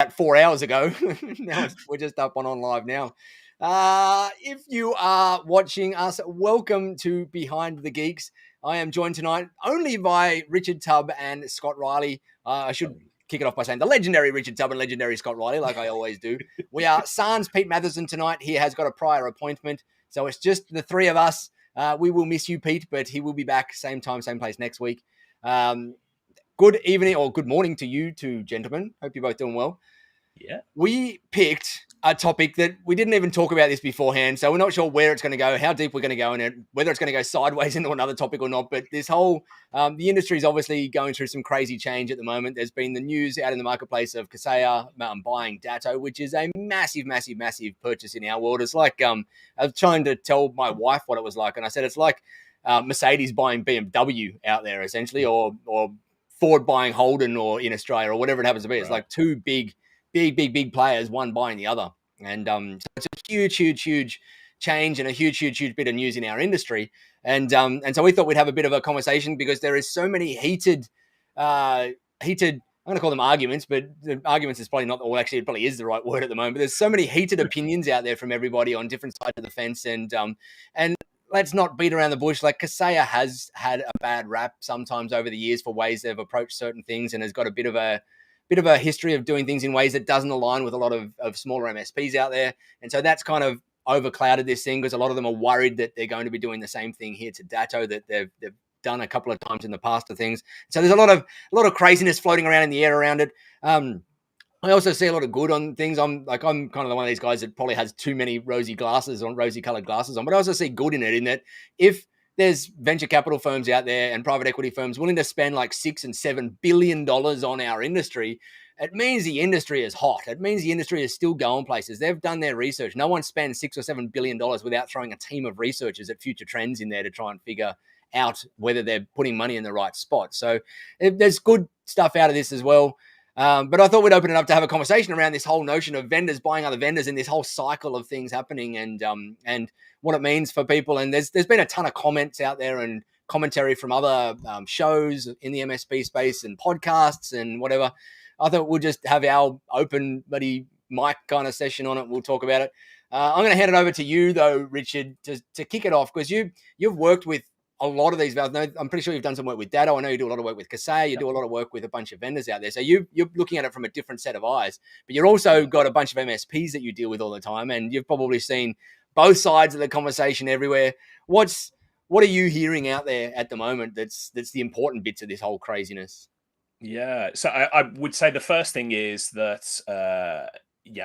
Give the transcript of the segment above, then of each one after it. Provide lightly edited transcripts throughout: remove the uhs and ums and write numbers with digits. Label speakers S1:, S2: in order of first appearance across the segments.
S1: about 4 hours ago. Now we're just up on live now. If you are watching us, welcome to Behind the Geeks. I am joined tonight only by Richard Tubb and Scott Riley. I should kick it off by saying the legendary Richard Tubb and legendary Scott Riley, like I always do. We are sans Pete Matheson tonight. He has got a prior appointment, so it's just the three of us. We will miss you, Pete, but he will be back same time, same place next week. Good evening or good morning to you two gentlemen. Hope you're both doing well.
S2: Yeah.
S1: We picked a topic that we didn't even talk about this beforehand, so we're not sure where it's going to go, how deep we're going to go in it, whether it's going to go sideways into another topic or not. But this whole, the industry is obviously going through some crazy change at the moment. There's been the news out in the marketplace of Kaseya buying Datto, which is a massive, massive, massive purchase in our world. It's like, I was trying to tell my wife what it was like, and I said it's like Mercedes buying BMW out there, essentially, or Ford buying Holden or in Australia or whatever it happens to be. It's like two big players, one buying the other. And so it's a huge change and a huge bit of news in our industry. And so we thought we'd have a bit of a conversation because there is so many heated, I'm going to call them arguments, but the arguments is probably not, well, actually it probably is the right word at the moment. But there's so many heated opinions out there from everybody on different sides of the fence. And let's not beat around the bush. Like Kaseya has had a bad rap sometimes over the years for ways they've approached certain things and has got a bit of a history of doing things in ways that doesn't align with a lot of smaller MSPs out there. And so that's kind of overclouded this thing because a lot of them are worried that they're going to be doing the same thing here to Datto that they've done a couple of times in the past of things. So there's a lot of craziness floating around in the air around it. I also see a lot of good on things. I'm kind of one of these guys that probably has too many rosy colored glasses on, but I also see good in it in that if there's venture capital firms out there and private equity firms willing to spend like $6 and $7 billion on our industry, it means the industry is hot. It means the industry is still going places. They've done their research. No one spends $6 or $7 billion without throwing a team of researchers at future trends in there to try and figure out whether they're putting money in the right spot. So there's good stuff out of this as well. But I thought we'd open it up to have a conversation around this whole notion of vendors buying other vendors and this whole cycle of things happening and what it means for people. And there's been a ton of comments out there and commentary from other shows in the MSP space and podcasts and whatever. I thought we'll just have our open bloody mic kind of session on it. We'll talk about it. I'm going to hand it over to you though, Richard, to kick it off because you've worked with a lot of these valves. I'm pretty sure you've done some work with Datto. I know you do a lot of work with Kaseya. You do a lot of work with a bunch of vendors out there. So you're looking at it from a different set of eyes. But you're also got a bunch of MSPs that you deal with all the time, and you've probably seen both sides of the conversation everywhere. What are you hearing out there at the moment that's the important bits of this whole craziness?
S2: Yeah. So I would say the first thing is that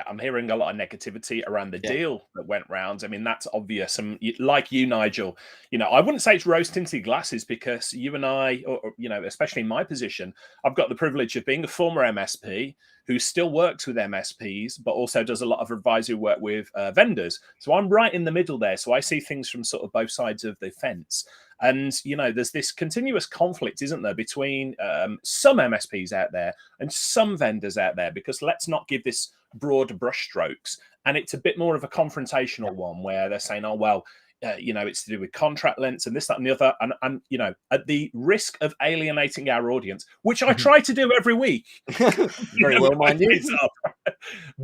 S2: I'm hearing a lot of negativity around the deal that went round. I mean, that's obvious. And like you, Nigel, I wouldn't say it's rose-tinted glasses because you and I, or especially in my position, I've got the privilege of being a former MSP who still works with MSPs, but also does a lot of advisory work with vendors. So I'm right in the middle there. So I see things from sort of both sides of the fence. And, there's this continuous conflict, isn't there, between some MSPs out there and some vendors out there, because let's not give this broad brushstrokes. And it's a bit more of a confrontational one where they're saying, oh, well, it's to do with contract lengths and this, that, and the other. And at the risk of alienating our audience, which I try to do every week.
S1: Very well, mind you.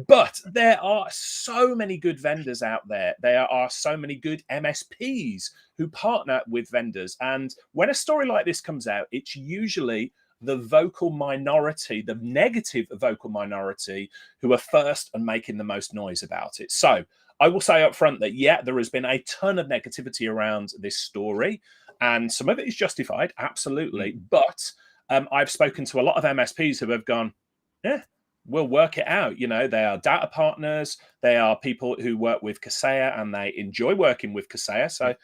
S2: But there are so many good vendors out there. There are so many good MSPs who partner with vendors. And when a story like this comes out, it's usually the vocal minority, the negative vocal minority, who are first and making the most noise about it. So I will say up front that, there has been a ton of negativity around this story, and some of it is justified, absolutely. But I've spoken to a lot of MSPs who have gone, we'll work it out. They are data partners. They are people who work with Kaseya and they enjoy working with Kaseya. So,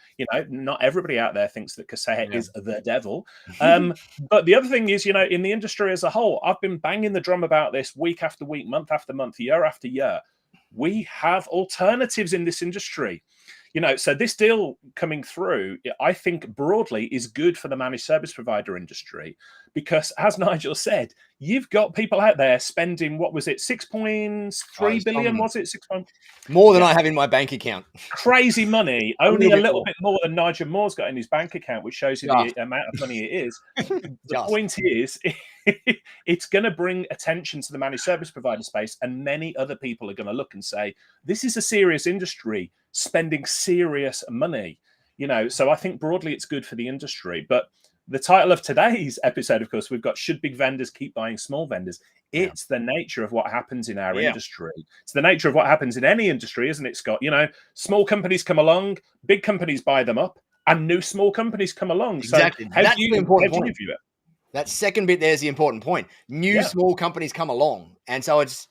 S2: not everybody out there thinks that Kaseya is the devil. But the other thing is, in the industry as a whole, I've been banging the drum about this week after week, month after month, year after year. We have alternatives in this industry. So this deal coming through, I think broadly is good for the managed service provider industry because, as Nigel said, you've got people out there spending, what was it, 6.3 billion, was it?
S1: More than I have in my bank account.
S2: Crazy money, only a little bit more than Nigel Moore's got in his bank account, which shows you the amount of money it is. The point is, it's going to bring attention to the managed service provider space, and many other people are going to look and say, this is a serious industry spending serious money. So I think broadly it's good for the industry. But the title of today's episode, of course, we've got Should Big Vendors Keep Buying Small Vendors? It's the nature of what happens in our industry. It's the nature of what happens in any industry, isn't it, Scott? Small companies come along, big companies buy them up, and new small companies come along.
S1: Exactly.
S2: So how do you view it?
S1: That second bit there is the important point. New small companies come along. And so it's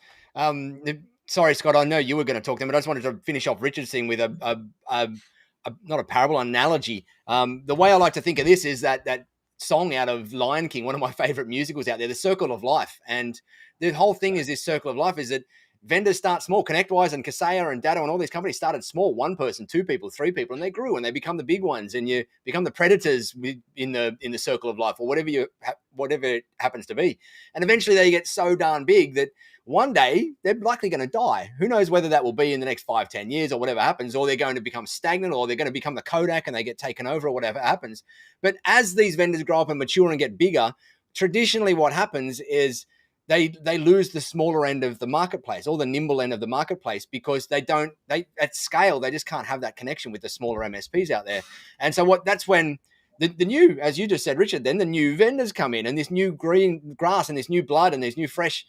S1: sorry, Scott, I know you were going to talk to them, but I just wanted to finish off Richard's thing with not a parable, analogy. The way I like to think of this is that song out of Lion King, one of my favorite musicals out there, The Circle of Life. And the whole thing is this circle of life is that vendors start small. ConnectWise and Kaseya and Datto and all these companies started small, 1 person, 2 people, 3 people, and they grew and they become the big ones, and you become the predators in the circle of life, or whatever it happens to be. And eventually they get so darn big that one day they're likely going to die. Who knows whether that will be in the next 5-10 years or whatever happens, or they're going to become stagnant, or they're going to become the Kodak and they get taken over, or whatever happens. But as these vendors grow up and mature and get bigger, traditionally what happens is they lose the smaller end of the marketplace, or the nimble end of the marketplace, because they at scale, they just can't have that connection with the smaller MSPs out there. And so that's when the new, as you just said, Richard, then the new vendors come in, and this new green grass and this new blood and this new fresh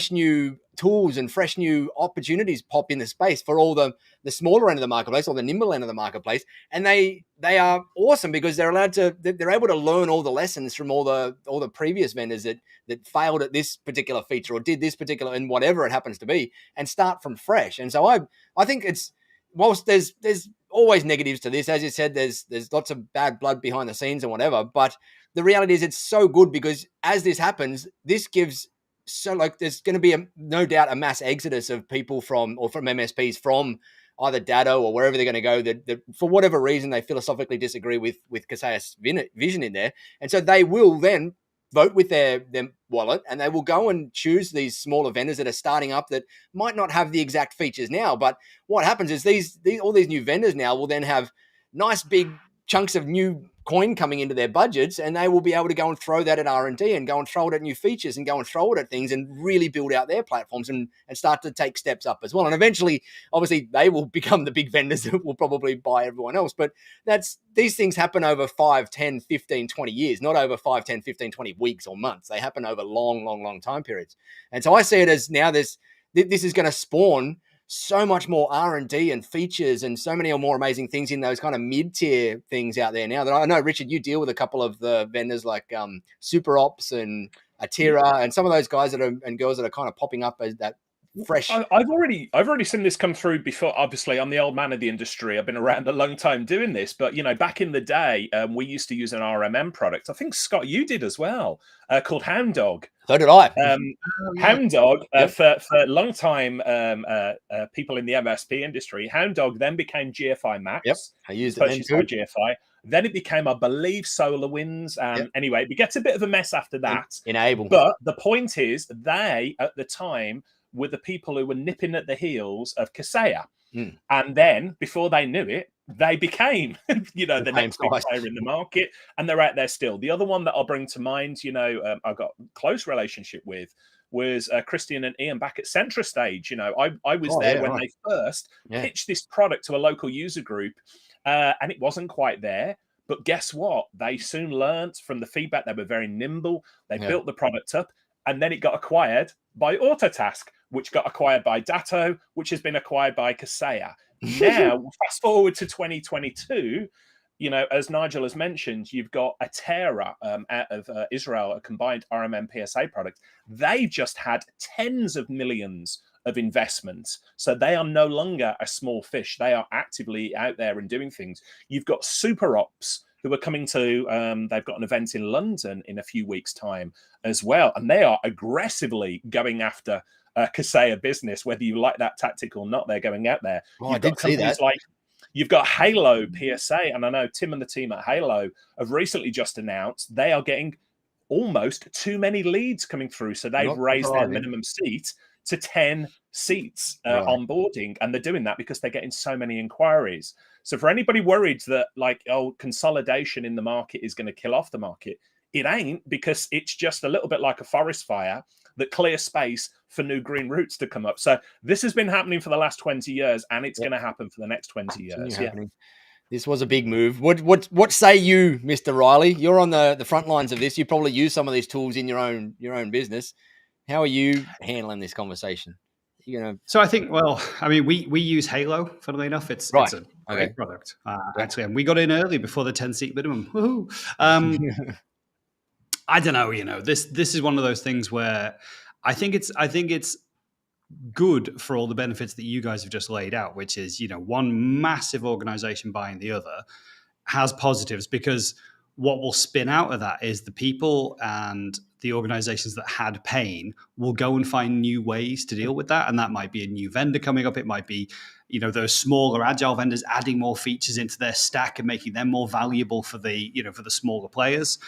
S1: new tools and fresh new opportunities pop in the space for all the smaller end of the marketplace, or the nimble end of the marketplace. And they are awesome because they're able to learn all the lessons from all the previous vendors that failed at this particular feature or did this particular, and whatever it happens to be, and start from fresh. And so I think it's, whilst there's always negatives to this, as you said, there's lots of bad blood behind the scenes and whatever, but the reality is it's so good, because as this happens, this gives, so there's going to be no doubt a mass exodus of people from MSPs from either Datto or wherever they're going to go, that for whatever reason they philosophically disagree with Kaseya's vision in there. And so they will then vote with their wallet, and they will go and choose these smaller vendors that are starting up that might not have the exact features now. But what happens is all these new vendors now will then have nice big chunks of new coin coming into their budgets, and they will be able to go and throw that at R&D and go and throw it at new features and go and throw it at things and really build out their platforms and start to take steps up as well. And eventually, obviously, they will become the big vendors that will probably buy everyone else. But these things happen over 5, 10, 15, 20 years, not over 5, 10, 15, 20 weeks or months. They happen over long time periods. And so I see it as now this is going to spawn so much more R&D and features and so many more amazing things in those kind of mid-tier things out there now. That I know, Richard, you deal with a couple of the vendors like Super Ops and Atira and some of those guys and girls that are kind of popping up as that fresh.
S2: I've already seen this come through before. Obviously, I'm the old man of the industry. I've been around a long time doing this, but back in the day, we used to use an RMM product. I think, Scott, you did as well, called Hound Dog.
S1: So did I.
S2: Hound Dog, for a long time, people in the MSP industry, Hound Dog then became GFI Max.
S1: Yep, I used it then too.
S2: GFI. Then it became, I believe, SolarWinds. Anyway, it gets a bit of a mess after that.
S1: Enable.
S2: But the point is, they, at the time, were the people who were nipping at the heels of Kaseya. And then, before they knew it, they became, the next big player in the market, and they're out there still. The other one that I'll bring to mind, I got a close relationship with, was Christian and Ian back at CentraStage. I was there when they first pitched this product to a local user group, and it wasn't quite there. But guess what? They soon learned from the feedback. They were very nimble. They built the product up, and then it got acquired by Autotask, which got acquired by Datto, which has been acquired by Kaseya. Now, fast forward to 2022, as Nigel has mentioned, you've got Atera out of Israel, a combined RMM PSA product. They've just had tens of millions of investments. So they are no longer a small fish. They are actively out there and doing things. You've got Super Ops, who are coming to, they've got an event in London in a few weeks' time as well. And they are aggressively going after Kaseya business, whether you like that tactic or not. They're going out there.
S1: I did see that.
S2: You've got Halo PSA, and I know Tim and the team at Halo have recently just announced they are getting almost too many leads coming through. So they've
S1: Not
S2: raised their
S1: surprising.
S2: minimum seat to 10 seats
S1: Right.
S2: onboarding. And they're doing that because they're getting so many inquiries. So for anybody worried that like, oh, consolidation in the market is going to kill off the market, it ain't, because it's just a little bit like a forest fire that clears space for new green roots to come up. So this has been happening for the last 20 years, and it's going to happen for the next 20 years. Yeah.
S1: This was a big move. What say you, Mr. Riley? You're on the front lines of this. You probably use some of these tools in your own business. How are you handling this conversation?
S3: So I think, well, I mean, we use Halo. Funnily enough, it's a great product actually, and we got in early before the 10-seat minimum. Woohoo! I don't know. This is one of those things where I think it's good for all the benefits that you guys have just laid out, which is, one massive organization buying the other has positives, because what will spin out of that is the people and the organizations that had pain will go and find new ways to deal with that. And that might be a new vendor coming up. It might be, those smaller agile vendors adding more features into their stack and making them more valuable for the smaller players.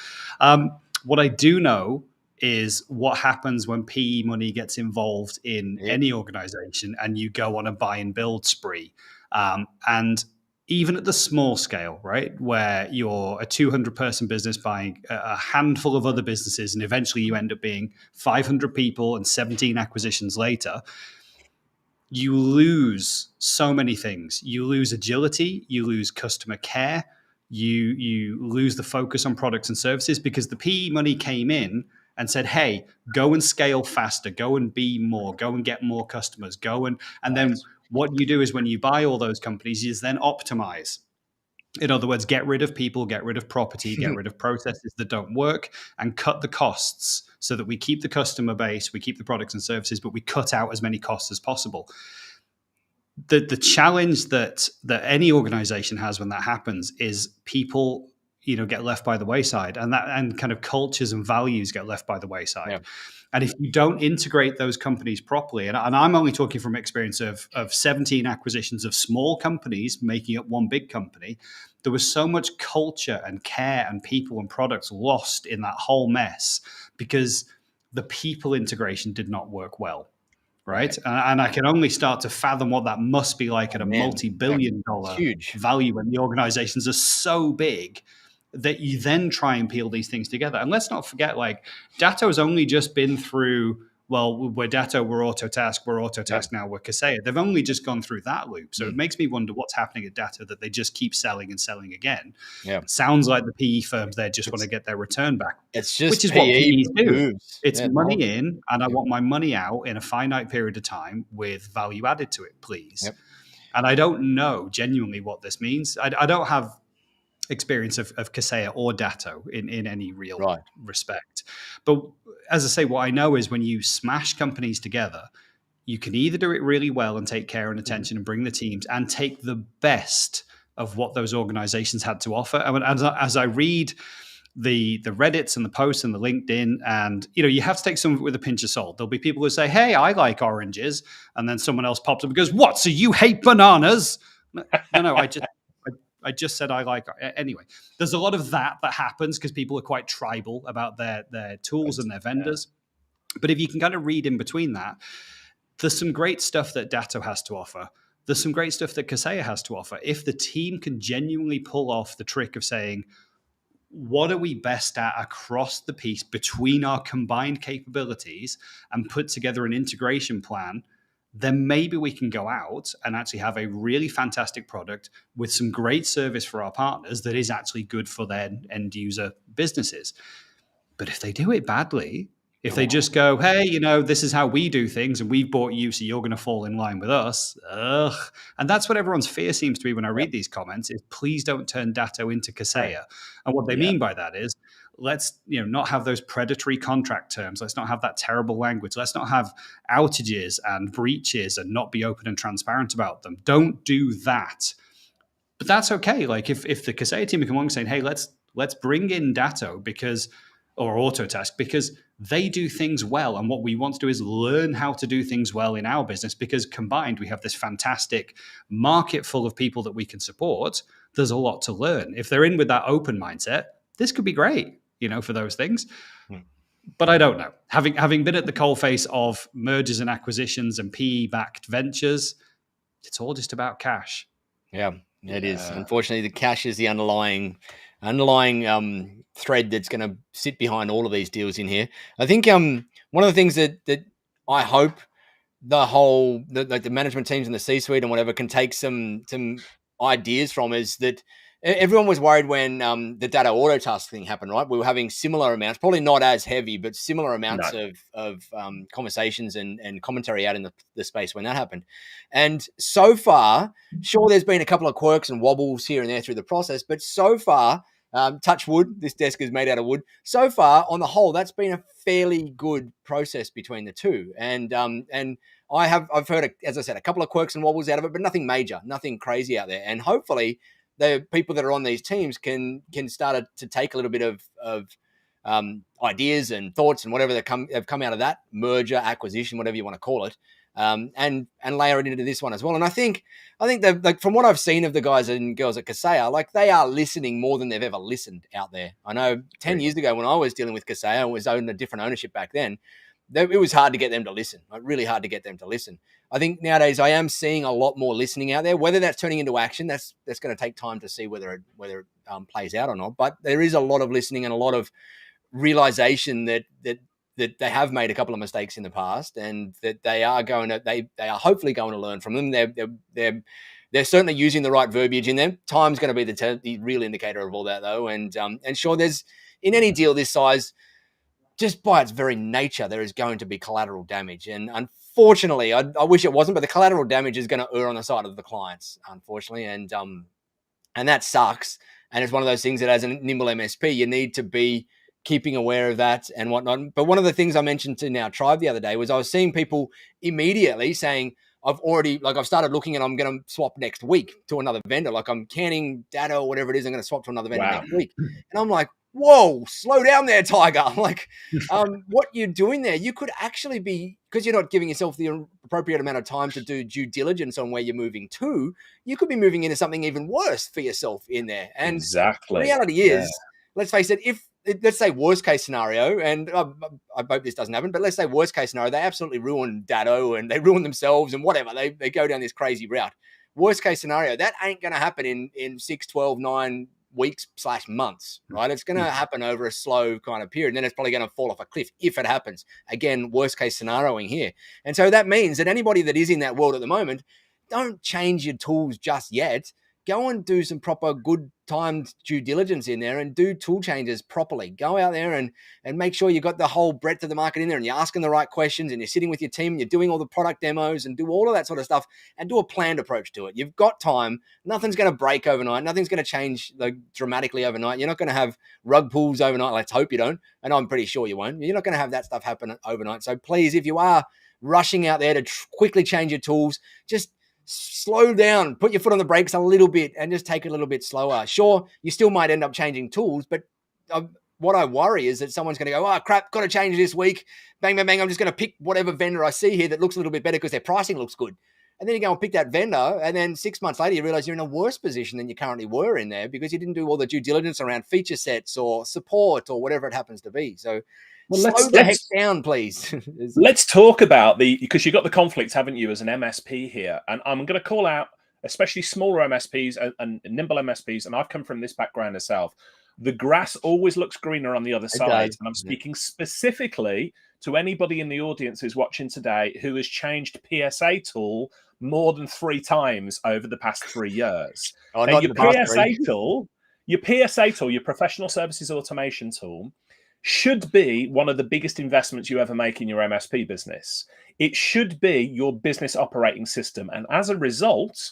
S3: What I do know is what happens when PE money gets involved in any organization and you go on a buy and build spree. And even at the small scale, right, where you're a 200-person business buying a handful of other businesses, and eventually you end up being 500 people and 17 acquisitions later, you lose so many things. You lose agility, you lose customer care, you lose the focus on products and services, because the PE money came in and said, hey, go and scale faster, go and be more, go and get more customers, and then what you do is when you buy all those companies is then optimize. In other words, get rid of people, get rid of property, get rid of processes that don't work, and cut the costs so that we keep the customer base, we keep the products and services, but we cut out as many costs as possible. The challenge that any organization has when that happens is people get left by the wayside, and kind of cultures and values get left by the wayside. Yeah. And if you don't integrate those companies properly, and I'm only talking from experience of 17 acquisitions of small companies making up one big company, there was so much culture and care and people and products lost in that whole mess because the people integration did not work well. Right. And I can only start to fathom what that must be like at a multi-billion-dollar value when the organizations are so big that you then try and peel these things together. And let's not forget, like, Datto has only just been through, well, we're Datto, we're Autotask now, we're Kaseya. They've only just gone through that loop. So it makes me wonder what's happening at Datto that they just keep selling and selling again. Yeah. Sounds like the PE firms there just want to get their return back.
S1: It's just
S3: which is what PEs do. It's money in, and I want my money out in a finite period of time with value added to it, please. Yep. And I don't know genuinely what this means. I don't have experience of Kaseya or Datto in any real respect. But as I say, what I know is when you smash companies together, you can either do it really well and take care and attention and bring the teams and take the best of what those organizations had to offer. I mean, as I read the Reddits and the posts and the LinkedIn, and you have to take some of it with a pinch of salt. There'll be people who say, hey, I like oranges. And then someone else pops up and goes, what? So you hate bananas? No, I just said I like. Anyway, there's a lot of that happens because people are quite tribal about their tools and their vendors. Yeah. But if you can kind of read in between that, there's some great stuff that Datto has to offer. There's some great stuff that Kaseya has to offer. If the team can genuinely pull off the trick of saying, what are we best at across the piece between our combined capabilities and put together an integration plan, then maybe we can go out and actually have a really fantastic product with some great service for our partners that is actually good for their end user businesses. But if they do it badly, if they just go, hey, this is how we do things and we've bought you, so you're going to fall in line with us. Ugh. And that's what everyone's fear seems to be when I read these comments is please don't turn Datto into Kaseya. And what they mean by that is let's not have those predatory contract terms. Let's not have that terrible language. Let's not have outages and breaches and not be open and transparent about them. Don't do that. But that's okay. Like if the Kaseya team come along saying, hey, let's bring in Datto or Autotask because they do things well. And what we want to do is learn how to do things well in our business because combined we have this fantastic market full of people that we can support. There's a lot to learn. If they're in with that open mindset, this could be great. for those things. But I don't know. Having been at the coalface of mergers and acquisitions and PE-backed ventures, it's all just about cash.
S1: Yeah, it is. Unfortunately, the cash is the underlying thread that's going to sit behind all of these deals in here. I think one of the things that I hope the management teams and the C-suite and whatever can take some ideas from is that everyone was worried when the data auto task thing happened, right? We were having similar amounts, probably not as heavy, but similar amounts of conversations and commentary out in the space when that happened. And so far, sure, there's been a couple of quirks and wobbles here and there through the process, but so far, touch wood, this desk is made out of wood. So far, on the whole, that's been a fairly good process between the two. And I've heard, as I said, a couple of quirks and wobbles out of it, but nothing major, nothing crazy out there. And hopefully, the people that are on these teams can start to take a little bit of ideas and thoughts and whatever have come out of that merger, acquisition, whatever you want to call it, and layer it into this one as well. And I think that, like, from what I've seen of the guys and girls at Kaseya, like, they are listening more than they've ever listened out there. I know 10 years ago when I was dealing with Kaseya and was owning a different ownership back then, it was hard to get them to listen, like really hard to get them to listen. I think nowadays I am seeing a lot more listening out there. Whether that's turning into action, that's going to take time to see whether it plays out or not. But there is a lot of listening and a lot of realization that they have made a couple of mistakes in the past, and that they are hopefully going to learn from them. They're certainly using the right verbiage in them. Time's going to be the real indicator of all that, though. And sure, there's, in any deal this size, just by its very nature, there is going to be collateral damage. And unfortunately, I wish it wasn't, but the collateral damage is going to err on the side of the clients, unfortunately. And that sucks. And it's one of those things that, as a nimble MSP, you need to be keeping aware of that and whatnot. But one of the things I mentioned in our tribe the other day was I was seeing people immediately saying, I've started looking and I'm going to swap next week to another vendor. Like, I'm canning data or whatever it is, I'm going to swap to another vendor next week. And I'm like, whoa, slow down there, Tiger. I'm like, what you're doing there, you could actually be, because you're not giving yourself the appropriate amount of time to do due diligence on where you're moving to, you could be moving into something even worse for yourself in there. And exactly. The reality is, let's face it, let's say worst case scenario, and I hope this doesn't happen, but let's say worst case scenario, they absolutely ruin Datto and they ruin themselves and whatever. They go down this crazy route. Worst case scenario, that ain't going to happen in 6, 12, 9 weeks / months, right? It's going to happen over a slow kind of period. And then it's probably going to fall off a cliff if it happens. Again, worst case scenarioing here. And so that means that anybody that is in that world at the moment, don't change your tools just yet. Go and do some proper good timed due diligence in there and do tool changes properly. Go out there and make sure you got the whole breadth of the market in there and you're asking the right questions and you're sitting with your team, you're doing all the product demos and do all of that sort of stuff and do a planned approach to it. You've got time. Nothing's going to break overnight. Nothing's going to change dramatically overnight. You're not going to have rug pulls overnight. Let's hope you don't. And I'm pretty sure you won't. You're not going to have that stuff happen overnight. So please, if you are rushing out there to quickly change your tools, just slow down, put your foot on the brakes a little bit and just take it a little bit slower. Sure, you still might end up changing tools, but what I worry is that someone's going to go, oh, crap, got to change this week. Bang, bang, bang. I'm just going to pick whatever vendor I see here that looks a little bit better because their pricing looks good. And then you go and pick that vendor, and then 6 months later, you realize you're in a worse position than you currently were in there because you didn't do all the due diligence around feature sets or support or whatever it happens to be. So slow the heck down, please.
S2: Let's talk about because you've got the conflict, haven't you, as an MSP here? And I'm going to call out especially smaller MSPs and nimble MSPs, and I've come from this background myself. The grass always looks greener on the other side. And I'm speaking specifically to anybody in the audience who's watching today who has changed PSA tool more than 3 times over the past 3 years. And your PSA tool, your professional services automation tool, should be one of the biggest investments you ever make in your MSP business. It should be your business operating system. And as a result,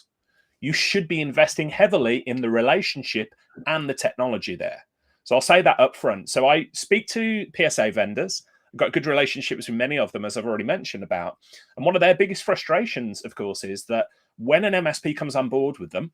S2: you should be investing heavily in the relationship and the technology there. So I'll say that up front. So I speak to PSA vendors. I've got good relationships with many of them, as I've already mentioned about. And one of their biggest frustrations, of course, is that when an MSP comes on board with them,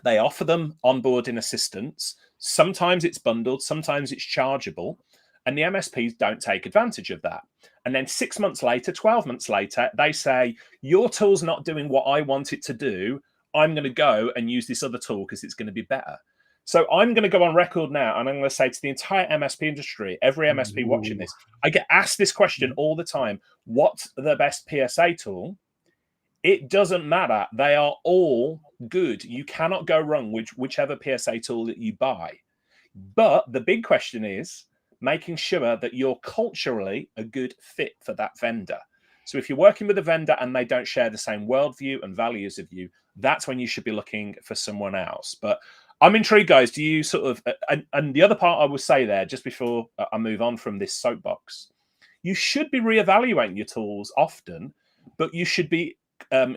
S2: they offer them onboarding assistance. Sometimes it's bundled, sometimes it's chargeable. And the MSPs don't take advantage of that. And then 6 months later, 12 months later, they say, your tool's not doing what I want it to do. I'm going to go and use this other tool because it's going to be better. So I'm going to go on record now, and I'm going to say to the entire MSP industry, every MSP watching this, I get asked this question all the time: what's the best PSA tool? It doesn't matter. They are all good. You cannot go wrong with whichever PSA tool that you buy. But the big question is making sure that you're culturally a good fit for that vendor. So if you're working with a vendor and they don't share the same worldview and values of you, that's when you should be looking for someone else. But I'm intrigued, guys. Do you sort of, and the other part I will say there, just before I move on from this soapbox, you should be reevaluating your tools often, but you should be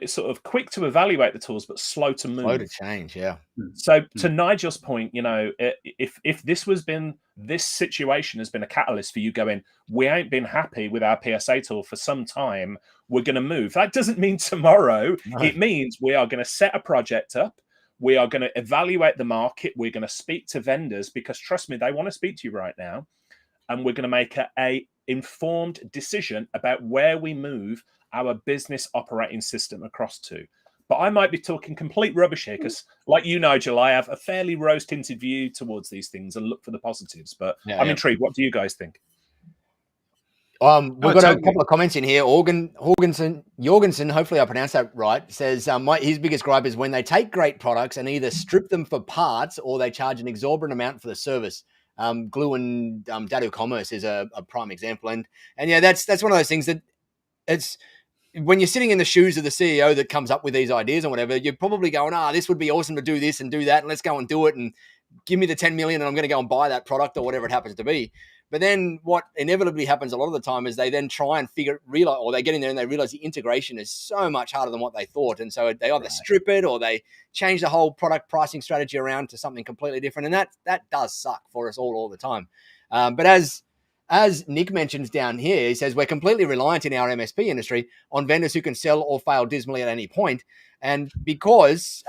S2: sort of quick to evaluate the tools, but slow to move.
S1: Slow to change, yeah.
S2: So to Nigel's point, if this situation has been a catalyst for you going, we ain't been happy with our PSA tool for some time, we're going to move. That doesn't mean tomorrow. No. It means we are going to set a project up. We are going to evaluate the market. We're going to speak to vendors because, trust me, they want to speak to you right now. And we're going to make a informed decision about where we move our business operating system across to. But I might be talking complete rubbish here because, like you, Nigel, I have a fairly rose-tinted view towards these things and look for the positives. But I'm intrigued. What do you guys think?
S1: We've got a couple of comments in here. Jorgensen, hopefully I pronounced that right, says his biggest gripe is when they take great products and either strip them for parts or they charge an exorbitant amount for the service. Glue and Data Commerce is a prime example. And yeah, that's one of those things that it's when you're sitting in the shoes of the CEO that comes up with these ideas or whatever, you're probably going, this would be awesome to do this and do that. And let's go and do it and give me the 10 million and I'm going to go and buy that product or whatever it happens to be. But then what inevitably happens a lot of the time is they then try and realize, or they get in there and they realize the integration is so much harder than what they thought. And so they either strip it or they change the whole product pricing strategy around to something completely different. And that does suck for us all the time. But as Nick mentions down here, he says, we're completely reliant in our MSP industry on vendors who can sell or fail dismally at any point. And because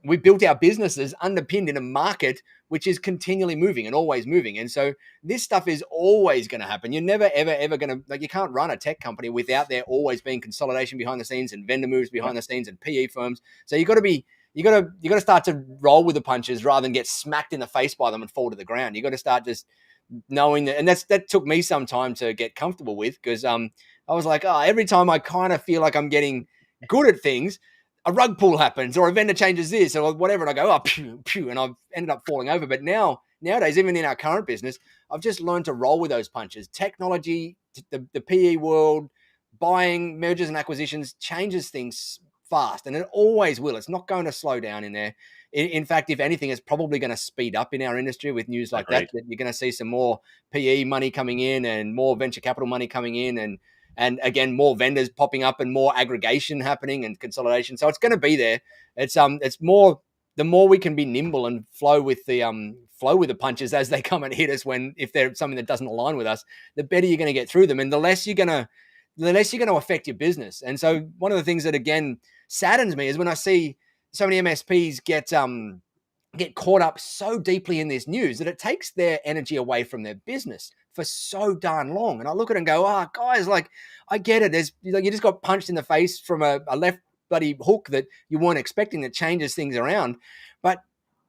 S1: we built our businesses underpinned in a market which is continually moving and always moving. And so this stuff is always going to happen. You're never, ever going to, you can't run a tech company without there always being consolidation behind the scenes and vendor moves behind the scenes and PE firms. So you got to start to roll with the punches rather than get smacked in the face by them and fall to the ground. You got to start just knowing that. And that took me some time to get comfortable with because I was like, every time I kind of feel like I'm getting good at things, a rug pull happens or a vendor changes this or whatever. And I go, pew, and I've ended up falling over. But nowadays, even in our current business, I've just learned to roll with those punches. Technology, the PE world, buying, mergers and acquisitions changes things fast. And it always will. It's not going to slow down in there. In fact, if anything, it's probably going to speed up in our industry with news like that you're going to see some more PE money coming in and more venture capital money coming in and again, more vendors popping up and more aggregation happening and consolidation. So it's going to be there. It's more, the more we can be nimble and flow with the punches as they come and hit us if they're something that doesn't align with us, the better you're going to get through them. And the less you're going to affect your business. And so one of the things that again saddens me is when I see so many MSPs get caught up so deeply in this news that it takes their energy away from their business for so darn long. And I look at it and go, guys, like, I get it. You just got punched in the face from a left bloody hook that you weren't expecting that changes things around, but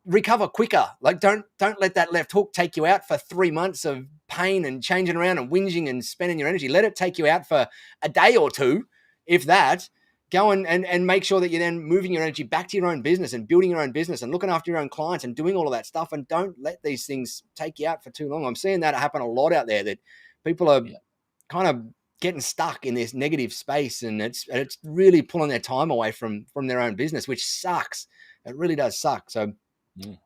S1: recover quicker. Like, don't let that left hook take you out for 3 months of pain and changing around and whinging and spending your energy. Let it take you out for a day or two, if that. Go and make sure that you're then moving your energy back to your own business and building your own business and looking after your own clients and doing all of that stuff. And don't let these things take you out for too long. I'm seeing that happen a lot out there, that people are kind of getting stuck in this negative space, and it's really pulling their time away from their own business, which sucks. It really does suck. So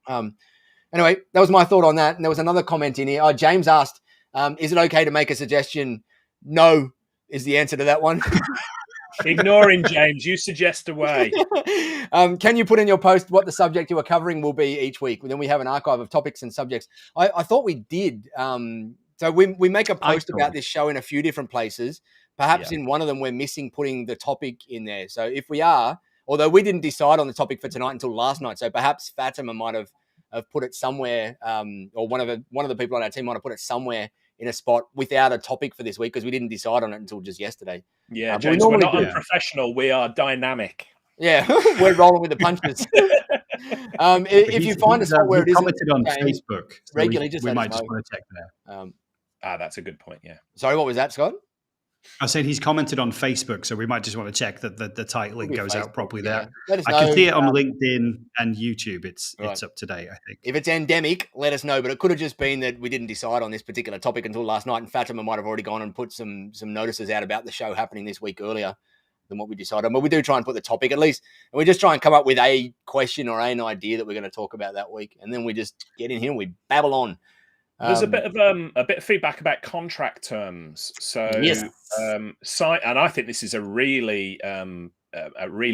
S1: anyway, that was my thought on that. And there was another comment in here. James asked, is it okay to make a suggestion? No is the answer to that one.
S2: Ignore him, James. You suggest away.
S1: Can you put in your post what the subject you are covering will be each week? Then we have an archive of topics and subjects. I thought we did. So we make a post about this show in a few different places. Perhaps in one of them we're missing putting the topic in there. So if we are, although we didn't decide on the topic for tonight until last night, so perhaps Fatima might have put it somewhere, or one of the people on our team might have put it somewhere in a spot without a topic for this week because we didn't decide on it until just yesterday.
S2: Yeah, James, we're not unprofessional. We are dynamic.
S1: Yeah, we're rolling with the punches. If you find a spot where it isn't
S3: commented on
S1: James,
S3: Facebook, so
S1: regularly, just
S3: we
S1: let us
S3: might just
S1: know.
S3: want to check there.
S2: That's a good point. Yeah.
S1: Sorry, what was that, Scott?
S3: I said he's commented on Facebook, so we might just want to check that the tight link goes
S1: Facebook,
S3: out properly
S1: yeah.
S3: there.
S1: Let us know.
S3: I can see it on LinkedIn and YouTube. It's up to date, I think.
S1: If it's endemic, let us know. But it could have just been that we didn't decide on this particular topic until last night, and Fatima might have already gone and put some notices out about the show happening this week earlier than what we decided. But we do try and put the topic at least, and we just try and come up with a question or an idea that we're going to talk about that week, and then we just get in here and we babble on.
S2: There's a bit of feedback about contract terms. So,
S1: yes.
S2: And I think this is a really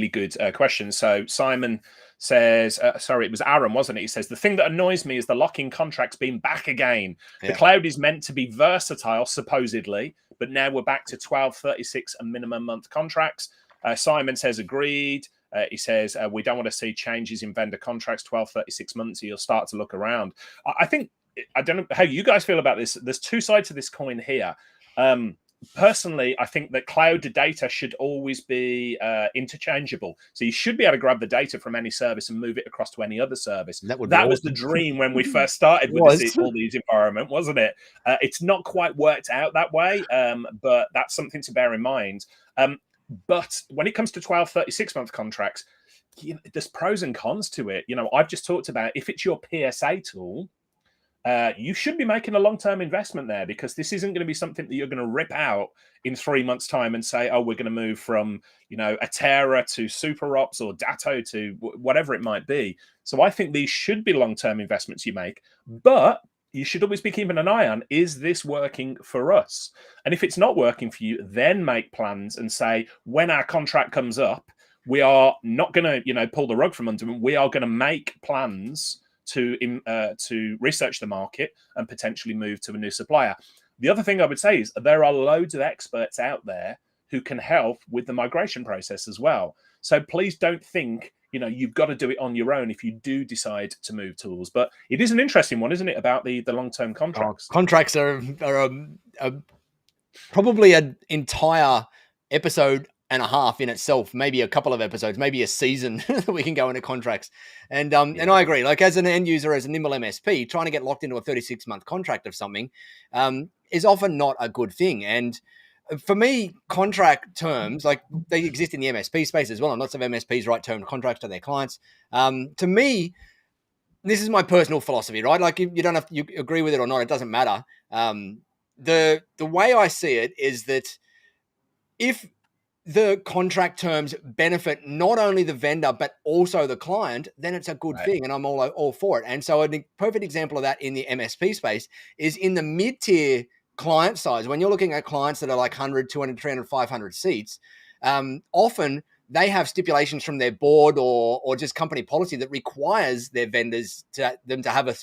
S2: good question. So Simon says, sorry, it was Aaron, wasn't it? He says, the thing that annoys me is the lock-in contracts being back again. Yeah. The cloud is meant to be versatile, supposedly, but now we're back to 12, 36 and minimum month contracts. Simon says, agreed. He says, we don't want to see changes in vendor contracts, 12, 36 months. You'll start to look around. I think, I don't know how you guys feel about this. There's two sides to this coin here. Personally, I think that cloud data should always be interchangeable. So you should be able to grab the data from any service and move it across to any other service. That was the dream when we first started with all these environment, wasn't it? It's not quite worked out that way, but that's something to bear in mind. But when it comes to 12, 36-month contracts, there's pros and cons to it. I've just talked about if it's your PSA tool, you should be making a long-term investment there, because this isn't going to be something that you're going to rip out in 3 months' time and say, oh, we're going to move from, Atera to SuperOps or Datto to whatever it might be. So I think these should be long-term investments you make, but you should always be keeping an eye on, is this working for us? And if it's not working for you, then make plans and say, when our contract comes up, we are not going to, pull the rug from under them. We are going to make plans to research the market and potentially move to a new supplier. The other thing I would say is there are loads of experts out there who can help with the migration process as well. So please don't think, you've got to do it on your own if you do decide to move tools. But it is an interesting one, isn't it, about the long-term contracts?
S1: Contracts are probably an entire episode and a half in itself, maybe a couple of episodes, maybe a season that we can go into contracts. And I agree, like as an end user, as a nimble MSP, trying to get locked into a 36-month contract of something is often not a good thing. And for me, contract terms, like they exist in the MSP space as well, and lots of MSPs write term contracts to their clients. To me, this is my personal philosophy, right? Like you don't have, you agree with it or not, it doesn't matter. The way I see it is that if the contract terms benefit not only the vendor, but also the client, then it's a good thing. And I'm all for it. And so a perfect example of that in the MSP space is in the mid-tier client size. When you're looking at clients that are like 100, 200, 300, 500 seats, often they have stipulations from their board or just company policy that requires their vendors to have a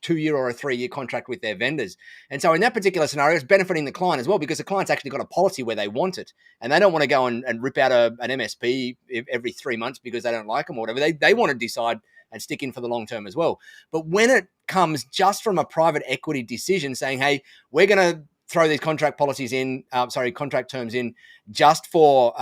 S1: 2-year or a 3-year contract with their vendors. And so in that particular scenario, it's benefiting the client as well, because the client's actually got a policy where they want it. And they don't want to go and rip out an MSP every 3 months because they don't like them or whatever. They want to decide and stick in for the long term as well. But when it comes just from a private equity decision saying, hey, we're going to throw these contract policies in, contract terms in just for,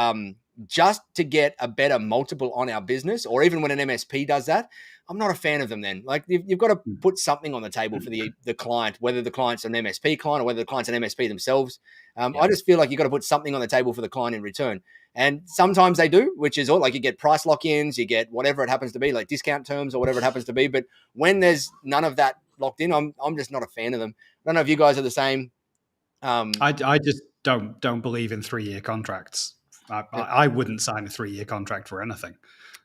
S1: just to get a better multiple on our business, or even when an MSP does that, I'm not a fan of them then. Like you've got to put something on the table for the client, whether the client's an MSP client or whether the client's an MSP themselves. I just feel like you've got to put something on the table for the client in return. And sometimes they do, which is all like you get price lock-ins, you get whatever it happens to be, like discount terms or whatever it happens to be. But when there's none of that locked in, I'm just not a fan of them. I don't know if you guys are the same.
S3: I just don't believe in 3-year contracts. I wouldn't sign a 3-year contract for anything.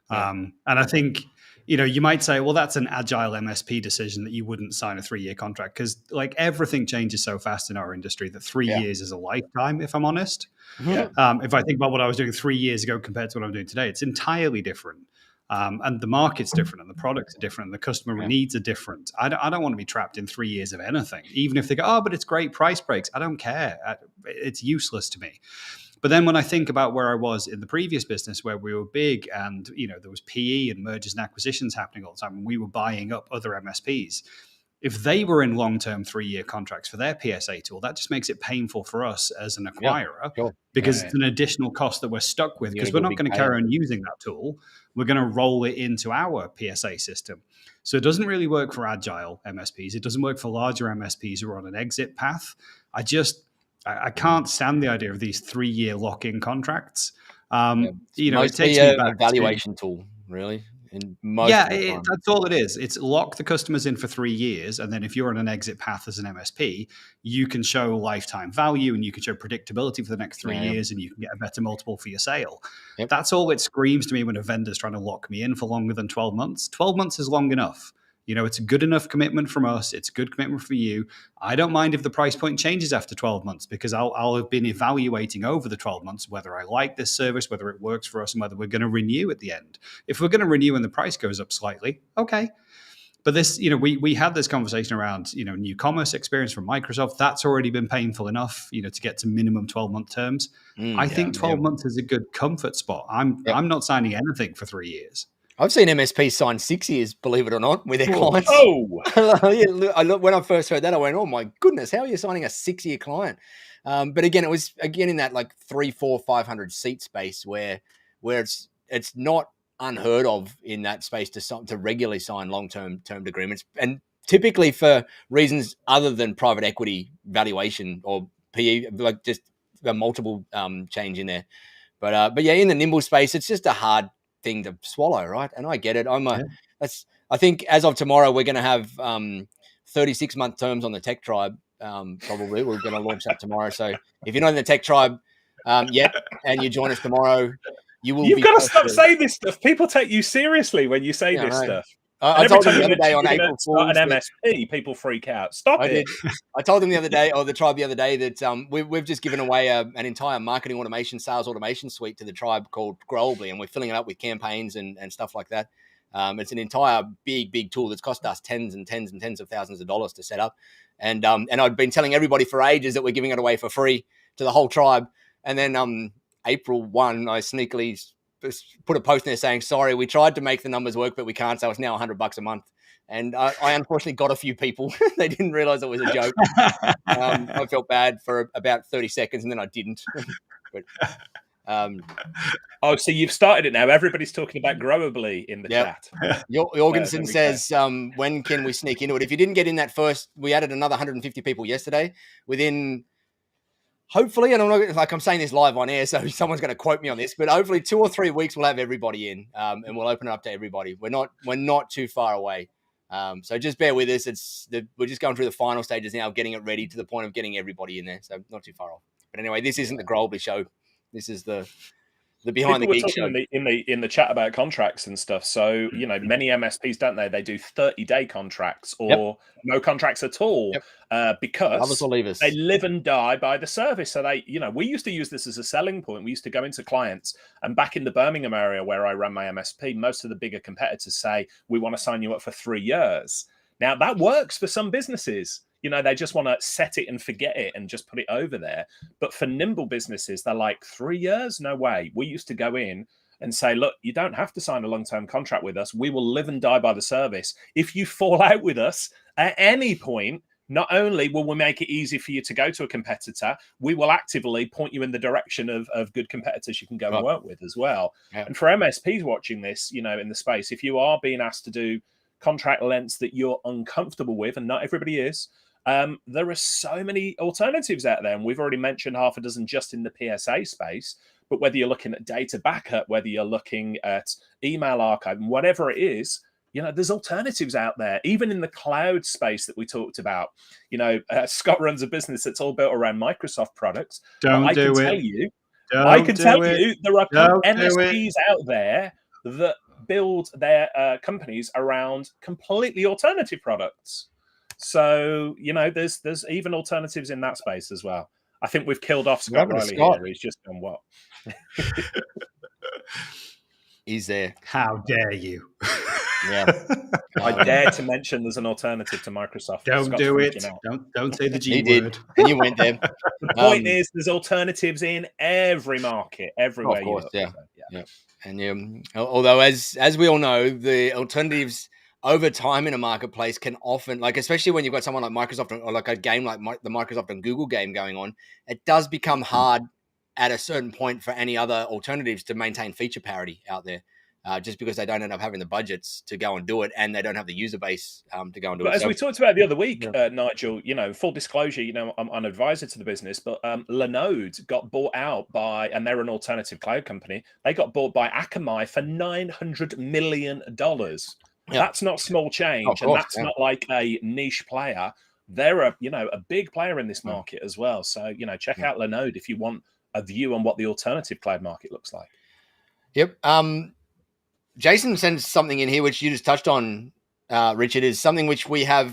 S3: And I think, you might say, well, that's an agile MSP decision that you wouldn't sign a 3-year contract, because like everything changes so fast in our industry that 3 years is a lifetime, if I'm honest. If I think about what I was doing 3 years ago compared to what I'm doing today, it's entirely different. And the market's different and the products are different and the customer needs are different. I don't want to be trapped in 3 years of anything, even if they go, oh, but it's great price breaks. I don't care. It's useless to me. But then when I think about where I was in the previous business, where we were big and, there was PE and mergers and acquisitions happening all the time, and we were buying up other MSPs, if they were in long-term 3-year contracts for their PSA tool, that just makes it painful for us as an acquirer because it's an additional cost that we're stuck with because we're not going to carry on using that tool. We're going to roll it into our PSA system. So it doesn't really work for agile MSPs. It doesn't work for larger MSPs who are on an exit path. I can't stand the idea of these 3-year lock-in contracts.
S1: It takes me back a valuation tool, really.
S3: That's all it is. It's lock the customers in for 3 years, and then if you're on an exit path as an MSP, you can show lifetime value and you can show predictability for the next 3 years, and you can get a better multiple for your sale. That's all it screams to me when a vendor's trying to lock me in for longer than 12 months. 12 months is long enough. It's a good enough commitment from us. It's a good commitment for you. I don't mind if the price point changes after 12 months because I'll have been evaluating over the 12 months whether I like this service, whether it works for us, and whether we're going to renew at the end. If we're going to renew and the price goes up slightly, okay. But this, we had this conversation around, new commerce experience from Microsoft. That's already been painful enough, to get to minimum 12-month terms. I think 12 months is a good comfort spot. I'm not signing anything for 3 years.
S1: I've seen MSPs sign 6 years, believe it or not, with their clients. When I first heard that, I went, "Oh my goodness, how are you signing a 6-year client?" But again, it was in that like 300, 400, 500 seat space where it's not unheard of in that space to regularly sign long-term termed agreements, and typically for reasons other than private equity valuation or PE, like just a multiple change in there. But in the nimble space, it's just a hard thing to swallow, right? And I get it. I think as of tomorrow we're going to have 36-month terms on the Tech Tribe. Probably we're going to launch that tomorrow. So if you're not in the Tech Tribe yet and you join us tomorrow, you've
S2: got to stop saying this stuff. People take you seriously when you say this stuff.
S1: I told them the other day on April
S2: Fool's an MSP, people freak out. Stop it.
S1: I told them the other day, or the Tribe the other day, that we've just given away an entire marketing automation, sales automation suite to the Tribe called Growably, and we're filling it up with campaigns and stuff like that. It's an entire big tool that's cost us tens and tens and tens of thousands of dollars to set up. And I've been telling everybody for ages that we're giving it away for free to the whole Tribe. And then April 1, I sneakily put a post in there saying, "Sorry, we tried to make the numbers work, but we can't. So it's now $100 a month." And I unfortunately got a few people. They didn't realize it was a joke. I felt bad for about 30 seconds and then I didn't.
S2: So you've started it now. Everybody's talking about Growably in the chat.
S1: Jorgensen says, when can we sneak into it? If you didn't get in that first, we added another 150 people yesterday. Within, hopefully, and I'm saying this live on air, so someone's going to quote me on this, but hopefully 2 or 3 weeks we'll have everybody in, and we'll open it up to everybody. We're not too far away, so just bear with us. We're just going through the final stages now of getting it ready to the point of getting everybody in there, so not too far off. But anyway, this isn't the Growably show. This is the Behind the Geeks show.
S2: In the chat about contracts and stuff. So, many MSPs, don't they? They do 30-day contracts or no contracts at all because they live and die by the service. So we used to use this as a selling point. We used to go into clients, and back in the Birmingham area where I ran my MSP, most of the bigger competitors say, "We want to sign you up for 3 years." Now that works for some businesses. They just want to set it and forget it and just put it over there. But for nimble businesses, they're like, 3 years? No way. We used to go in and say, "Look, you don't have to sign a long-term contract with us. We will live and die by the service. If you fall out with us at any point, not only will we make it easy for you to go to a competitor, we will actively point you in the direction of good competitors you can go and work with as well." Yeah. And for MSPs watching this, in the space, if you are being asked to do contract lengths that you're uncomfortable with, and not everybody is, there are so many alternatives out there. And we've already mentioned half a dozen just in the PSA space. But whether you're looking at data backup, whether you're looking at email archive, whatever it is, there's alternatives out there. Even in the cloud space that we talked about, Scott runs a business that's all built around Microsoft products. I can tell you there are MSPs out there that build their companies around completely alternative products. So, there's even alternatives in that space as well. I think we've killed off Scott Riley here. He's just done what?
S1: He's there.
S3: How dare you?
S1: Yeah.
S2: I dare to mention there's an alternative to Microsoft.
S3: Don't
S2: Scott's
S3: do it. Don't say the G word.
S1: Did. And you went there.
S2: The point is there's alternatives in every market, everywhere.
S1: Of course, yeah. And although as we all know, the alternatives over time in a marketplace can often, like, especially when you've got someone like Microsoft or like a game like the Microsoft and Google game going on, it does become hard at a certain point for any other alternatives to maintain feature parity out there. Just because they don't end up having the budgets to go and do it, and they don't have the user base to go and do it.
S2: But as we talked about the other week, Nigel, full disclosure, I'm an advisor to the business, but Linode got bought out by, and they're an alternative cloud company. They got bought by Akamai for $900 million. That's not small change, and that's not like a niche player. They're a big player in this market as well. So check out Linode if you want a view on what the alternative cloud market looks like.
S1: Yep. Jason sends something in here, which you just touched on, Richard, is something which I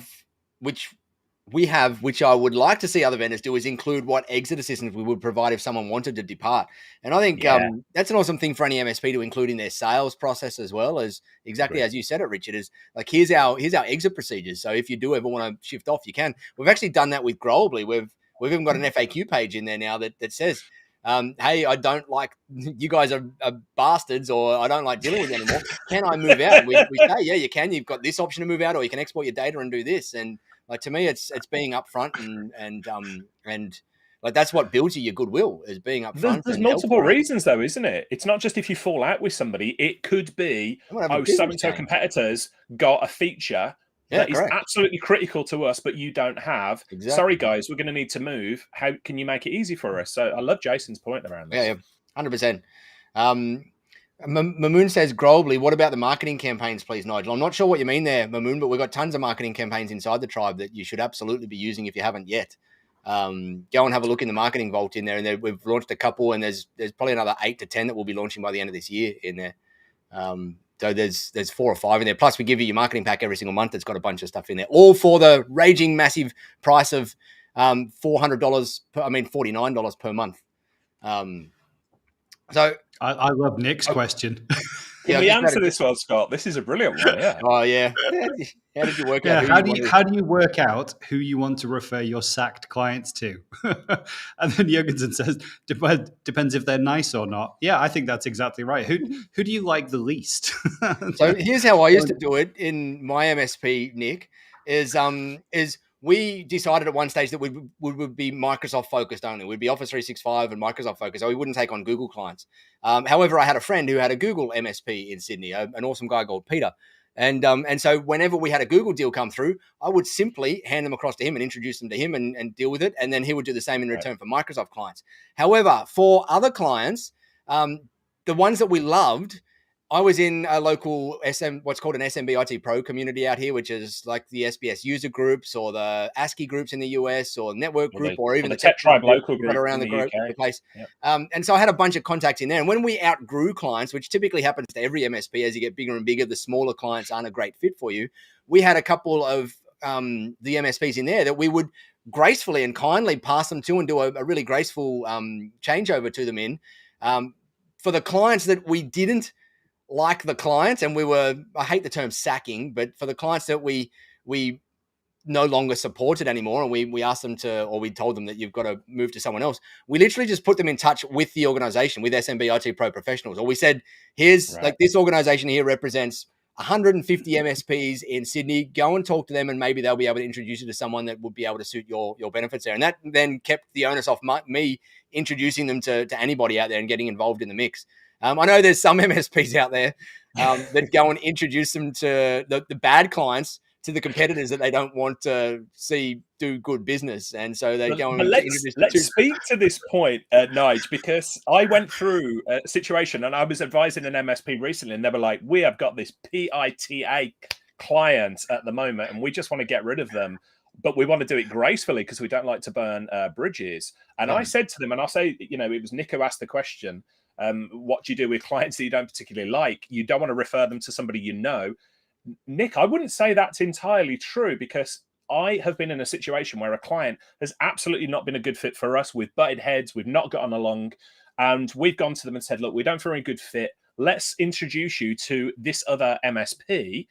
S1: would like to see other vendors do, is include what exit assistance we would provide if someone wanted to depart. And I think that's an awesome thing for any MSP to include in their sales process, as well as exactly as you said it, Richard, is like, here's our exit procedures. So if you do ever want to shift off, you can. We've actually done that with Growably. We've even got an FAQ page in there now that says, hey, I don't like, you guys are bastards, or I don't like dealing with you anymore. Can I move out? We say, yeah, you can. You've got this option to move out, or you can export your data and do this. And like, to me, it's being upfront and like, that's what builds you your goodwill, is being upfront.
S2: There's multiple reasons, though, isn't it? It's not just if you fall out with somebody. It could be, so-and-so competitors got a feature that is absolutely critical to us, but you don't have. Exactly. Sorry, guys, we're going to need to move. How can you make it easy for us? So I love Jason's point around this.
S1: Yeah, 100%. Mamoon says, Growably, what about the marketing campaigns, please, Nigel? I'm not sure what you mean there, Mamoon, but we've got tons of marketing campaigns inside the tribe that you should absolutely be using if you haven't yet. Go and have a look in the marketing vault in there, and we've launched a couple, and there's probably another 8 to 10 that we'll be launching by the end of this year in there. So there's 4 or 5 in there. Plus, we give you your marketing pack every single month. It's got a bunch of stuff in there, all for the raging massive price of $49 per month. So
S3: I love Nick's question.
S2: Can we answer this one, Scott? This is a brilliant one. Yeah.
S1: Oh yeah. How did you work out?
S3: How do you work out who you want to refer your sacked clients to? And then Jurgensen says, depends if they're nice or not. Yeah, I think that's exactly right. Who do you like the least?
S1: So here's how I used to do it in my MSP, Nick, is we decided at one stage that we would be Microsoft focused only. We'd be Office 365 and Microsoft focused. So we wouldn't take on Google clients. However, I had a friend who had a Google MSP in Sydney, an awesome guy called Peter. And so whenever we had a Google deal come through, I would simply hand them across to him and introduce them to him and deal with it. And then he would do the same in return for Microsoft clients. However, for other clients, the ones that we loved, I was in a local what's called an SMB IT Pro community out here, which is like the SBS user groups or the ASCII groups in the US, or network group, or even the Tech Tribe local group around the place. Yep. And so I had a bunch of contacts in there. And when we outgrew clients, which typically happens to every MSP, as you get bigger and bigger, the smaller clients aren't a great fit for you. We had a couple of the MSPs in there that we would gracefully and kindly pass them to and do a really graceful changeover to them in. For the clients that we didn't like the clients, and I hate the term sacking, but for the clients that we no longer supported anymore, and we asked them to, or we told them that you've got to move to someone else, we literally just put them in touch with the organization, with SMB IT Pro professionals. Or we said, here's like, this organization here represents 150 MSPs in Sydney. Go and talk to them, and maybe they'll be able to introduce you to someone that would be able to suit your benefits there. And that then kept the onus off me introducing them to anybody out there and getting involved in the mix. I know there's some MSPs out there that go and introduce them to the bad clients, to the competitors that they don't want to see do good business. And so they go and
S2: let's speak to this point, Nigel, because I went through a situation, and I was advising an MSP recently, and they were like, we have got this PITA client at the moment, and we just want to get rid of them, but we want to do it gracefully because we don't like to burn bridges. And I said to them, and I'll say, it was Nick who asked the question, what do you do with clients that you don't particularly like? You don't want to refer them to somebody you know. Nick, I wouldn't say that's entirely true, because I have been in a situation where a client has absolutely not been a good fit for us. We've butted heads, we've not gotten along, and we've gone to them and said, look, we don't feel a good fit. Let's introduce you to this other MSP.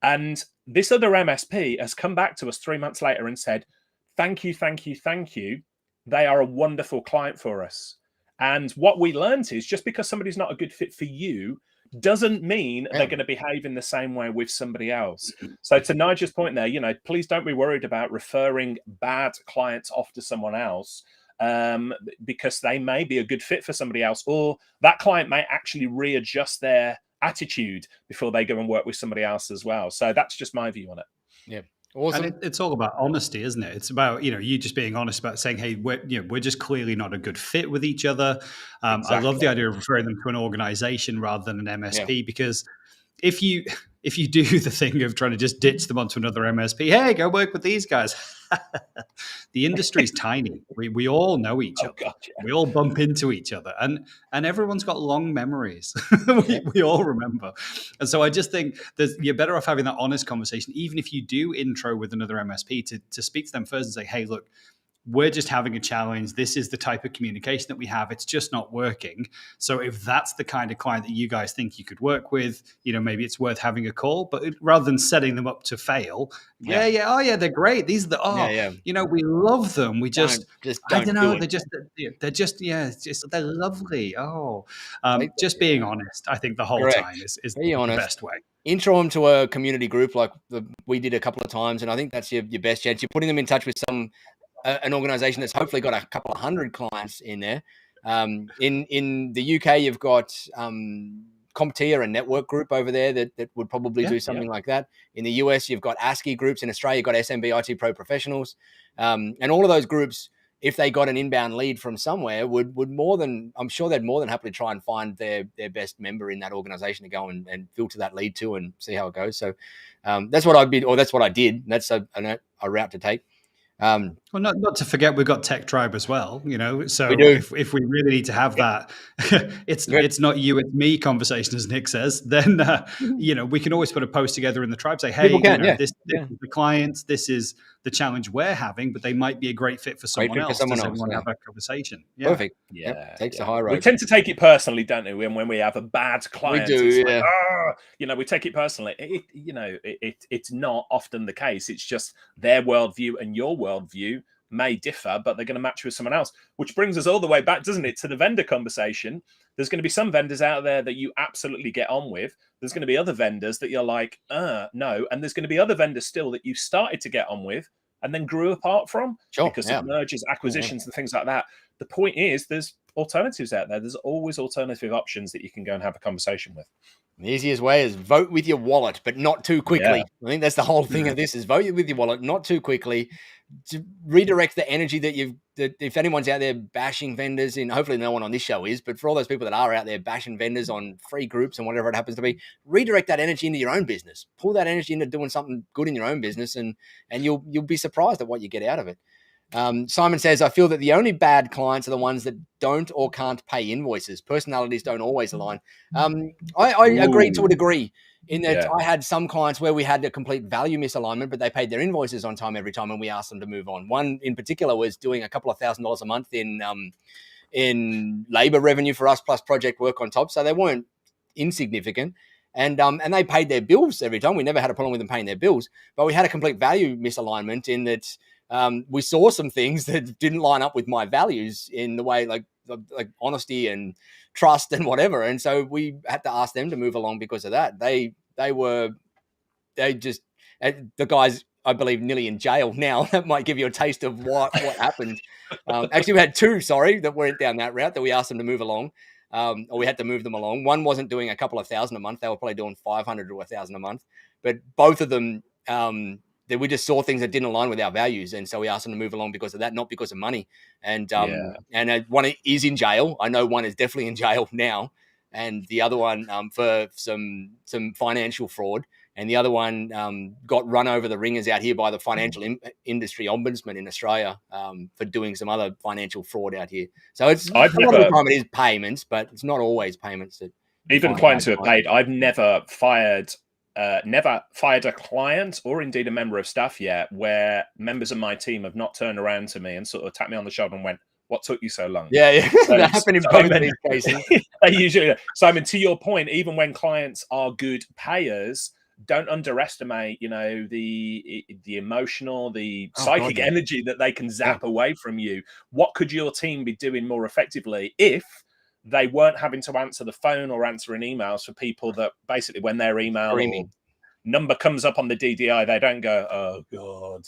S2: And this other MSP has come back to us 3 months later and said, thank you, thank you, thank you. They are a wonderful client for us. And what we learned is, just because somebody's not a good fit for you doesn't mean they're going to behave in the same way with somebody else. So to Nigel's point there, please don't be worried about referring bad clients off to someone else, because they may be a good fit for somebody else, or that client may actually readjust their attitude before they go and work with somebody else as well. So that's just my view on it.
S1: Yeah. Awesome.
S3: And it's all about honesty, isn't it? It's about, you just being honest about saying, hey, we're just clearly not a good fit with each other. Exactly. I love the idea of referring them to an organization rather than an MSP, because if you do the thing of trying to just ditch them onto another MSP, hey, go work with these guys. The industry's tiny. We all know each other. God, yeah. We all bump into each other, and everyone's got long memories. we all remember. And so I just think you're better off having that honest conversation, even if you do intro with another MSP, to speak to them first and say, hey, look, we're just having a challenge. This is the type of communication that we have. It's just not working. So if that's the kind of client that you guys think you could work with, maybe it's worth having a call. But rather than setting them up to fail, they're great. These are we love them. We just I don't know. They're lovely. Just being honest. I think the whole time is the best way.
S1: Intro them to a community group like we did a couple of times, and I think that's your best chance. You're putting them in touch with an organization that's hopefully got a couple of hundred clients in there. In the UK, you've got CompTIA, a network group over there that would probably do something like that. In the US, you've got ASCII groups. In Australia, you've got SMB IT Pro Professionals. And all of those groups, if they got an inbound lead from somewhere, I'm sure they'd more than happily try and find their best member in that organization to go and filter that lead to and see how it goes. So that's what that's what I did. That's a route to take.
S3: Well, not to forget, we've got Tech Tribe as well, so if we really need to have that, it's not you, it's me conversation, as Nick says, then, we can always put a post together in the tribe, say, hey, this is the clients, this is the challenge we're having, but they might be a great fit for someone else. Does everyone have a conversation?
S1: Yeah. Perfect. Yeah. Takes the high road.
S2: We tend to take it personally, don't we? When we have a bad client,
S1: we do,
S2: we take it personally. It's not often the case. It's just their worldview and your worldview may differ, but they're going to match with someone else, which brings us all the way back, doesn't it, to the vendor conversation. There's going to be some vendors out there that you absolutely get on with. There's going to be other vendors that you're like, no. And there's going to be other vendors still that you started to get on with and then grew apart from because of mergers, acquisitions, and things like that. The point is, there's alternatives out there. There's always alternative options that you can go and have a conversation with.
S1: The easiest way is vote with your wallet, but not too quickly. I think that's the whole thing of this: is vote with your wallet, not too quickly. To redirect the energy that if anyone's out there bashing vendors, and hopefully no one on this show is, but for all those people that are out there bashing vendors on free groups and whatever it happens to be, redirect that energy into your own business. Pull that energy into doing something good in your own business, and you'll be surprised at what you get out of it. Simon says, I feel that the only bad clients are the ones that don't or can't pay invoices. Personalities don't always align. I agree to a degree in that I had some clients where we had a complete value misalignment, but they paid their invoices on time every time, and we asked them to move on. One in particular was doing a couple of $1,000s a month in labor revenue for us, plus project work on top. So they weren't insignificant. And they paid their bills every time. We never had a problem with them paying their bills, but we had a complete value misalignment in that we saw some things that didn't line up with my values in the way like honesty and trust and whatever. And so we had to ask them to move along because of that. The guys, I believe, nearly in jail now. That might give you a taste of what happened. Actually, we had two, that went down that route that we asked them to move along. Or we had to move them along. One wasn't doing a couple of $1,000 a month. They were probably doing $500 to $1,000 a month. But both of them, we just saw things that didn't align with our values. And so we asked them to move along because of that, not because of money. And one is in jail. I know one is definitely in jail now. And the other one for some financial fraud. And the other one got run over the ringers out here by the financial industry ombudsman in Australia for doing some other financial fraud out here. So it's a lot of the time it is payments, but it's not always payments.
S2: Even clients who are paid, I've never fired a client or indeed a member of staff yet where members of my team have not turned around to me and sort of tapped me on the shoulder and went, what took you so long?
S1: Yeah. So that happened in both of these cases.
S2: They usually, Simon, to your point, even when clients are good payers, don't underestimate, the emotional, the psychic energy that they can zap away from you. What could your team be doing more effectively if they weren't having to answer the phone or answering emails for people that basically when their email or number comes up on the DDI, they don't go, oh God,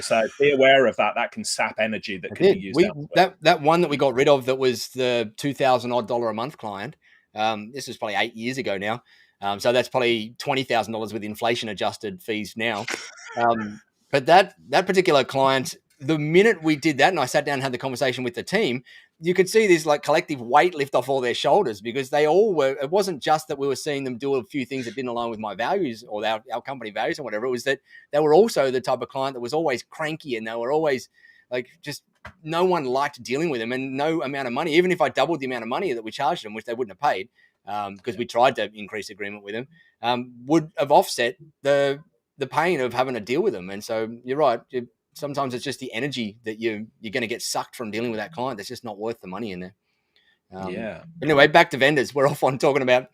S2: so be aware of that. That can sap energy that can be used elsewhere.
S1: That one that we got rid of, that was the $2,000 a month client. This was probably 8 years ago now. So that's probably $20,000 with inflation adjusted fees now. But that particular client, the minute we did that and I sat down and had the conversation with the team, you could see this like collective weight lift off all their shoulders, because they all were, it wasn't just that we were seeing them do a few things that didn't align with my values or our company values or whatever. It was that they were also the type of client that was always cranky, and they were always like, just no one liked dealing with them, and no amount of money, even if I doubled the amount of money that we charged them, which they wouldn't have paid, because we tried to increase agreement with them, would have offset the pain of having to deal with them. And so you're right. Sometimes it's just the energy that you're going to get sucked from dealing with that client that's just not worth the money in there. Anyway, back to vendors. We're off on talking about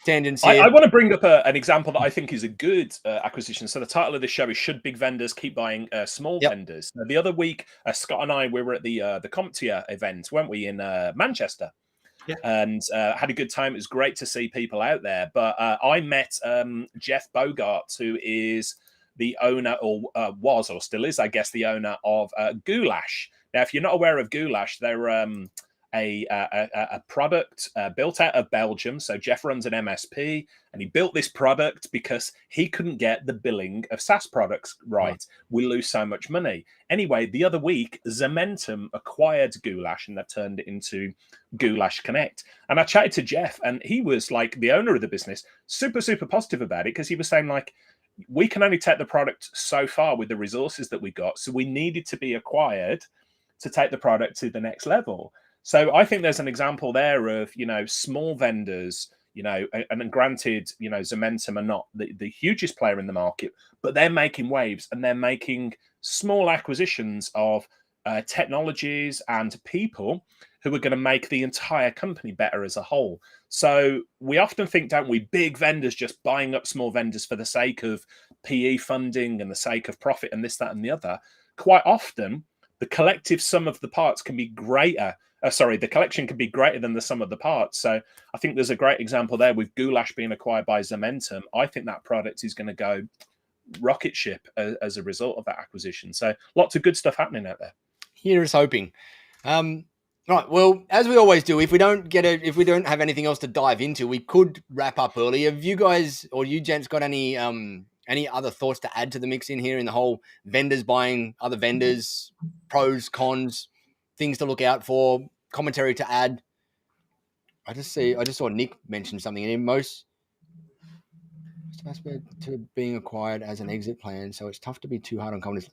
S1: tangents here.
S2: I want to bring up an example that I think is a good acquisition. So the title of the show is "Should Big Vendors Keep Buying Small Vendors?" Now, the other week, Scott and I, we were at the CompTIA event, weren't we, in Manchester? Yeah. And had a good time. It was great to see people out there. But I met Jeff Bogart, who is the owner, or was, or still is, I guess, the owner of Goulash. Now, if you're not aware of Goulash, they're a product built out of Belgium. So Jeff runs an MSP, and he built this product because he couldn't get the billing of SaaS products right. We lose so much money. Anyway, the other week, Zementum acquired Goulash, and they've turned it into Goulash Connect. And I chatted to Jeff, and he was like, the owner of the business, super, super positive about it, because he was saying, like, we can only take the product so far with the resources that we got. So we needed to be acquired to take the product to the next level. So I think there's an example there of, small vendors, and granted, Zementum are not the hugest player in the market, but they're making waves, and they're making small acquisitions of technologies and people who are going to make the entire company better as a whole. So we often think, don't we, big vendors just buying up small vendors for the sake of PE funding and the sake of profit and this, that, and the other. Quite often, the collective sum of the parts can be greater. The collection can be greater than the sum of the parts. So I think there's a great example there with Goulash being acquired by Zementum. I think that product is going to go rocket ship as a result of that acquisition. So lots of good stuff happening out there.
S1: Here's hoping. Right. Well, as we always do, if we don't have anything else to dive into, we could wrap up early. Have you guys or you gents got any other thoughts to add to the mix in here in the whole vendors buying other vendors, pros, cons, things to look out for, commentary to add? I just saw Nick mention something in most to being acquired as an exit plan, so it's tough to be too hard on companies.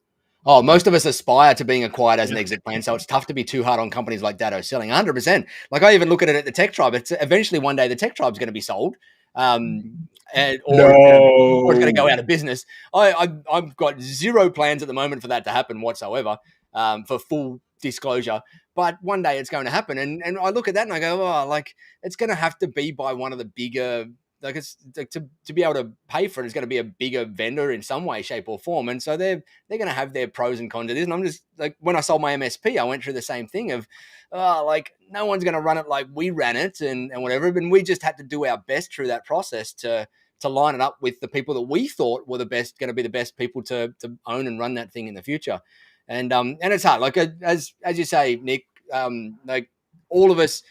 S1: Oh, most of us aspire to being acquired as an exit plan, so it's tough to be too hard on companies like Datto selling. 100%. Like, I even look at it at the Tech Tribe. It's eventually one day the Tech Tribe's going to be sold, or it's going to go out of business. I've got zero plans at the moment for that to happen whatsoever, for full disclosure. But one day it's going to happen, and I look at that and I go, oh, like, it's going to have to be by one of the bigger. Like, it's to be able to pay for it is going to be a bigger vendor in some way, shape, or form. And so they're going to have their pros and cons to this. And I'm just like, when I sold my MSP, I went through the same thing of, like, no one's going to run it like we ran it and whatever. But we just had to do our best through that process to line it up with the people that we thought were going to be the best people to own and run that thing in the future. And it's hard. Like, as you say, Nick, like, all of us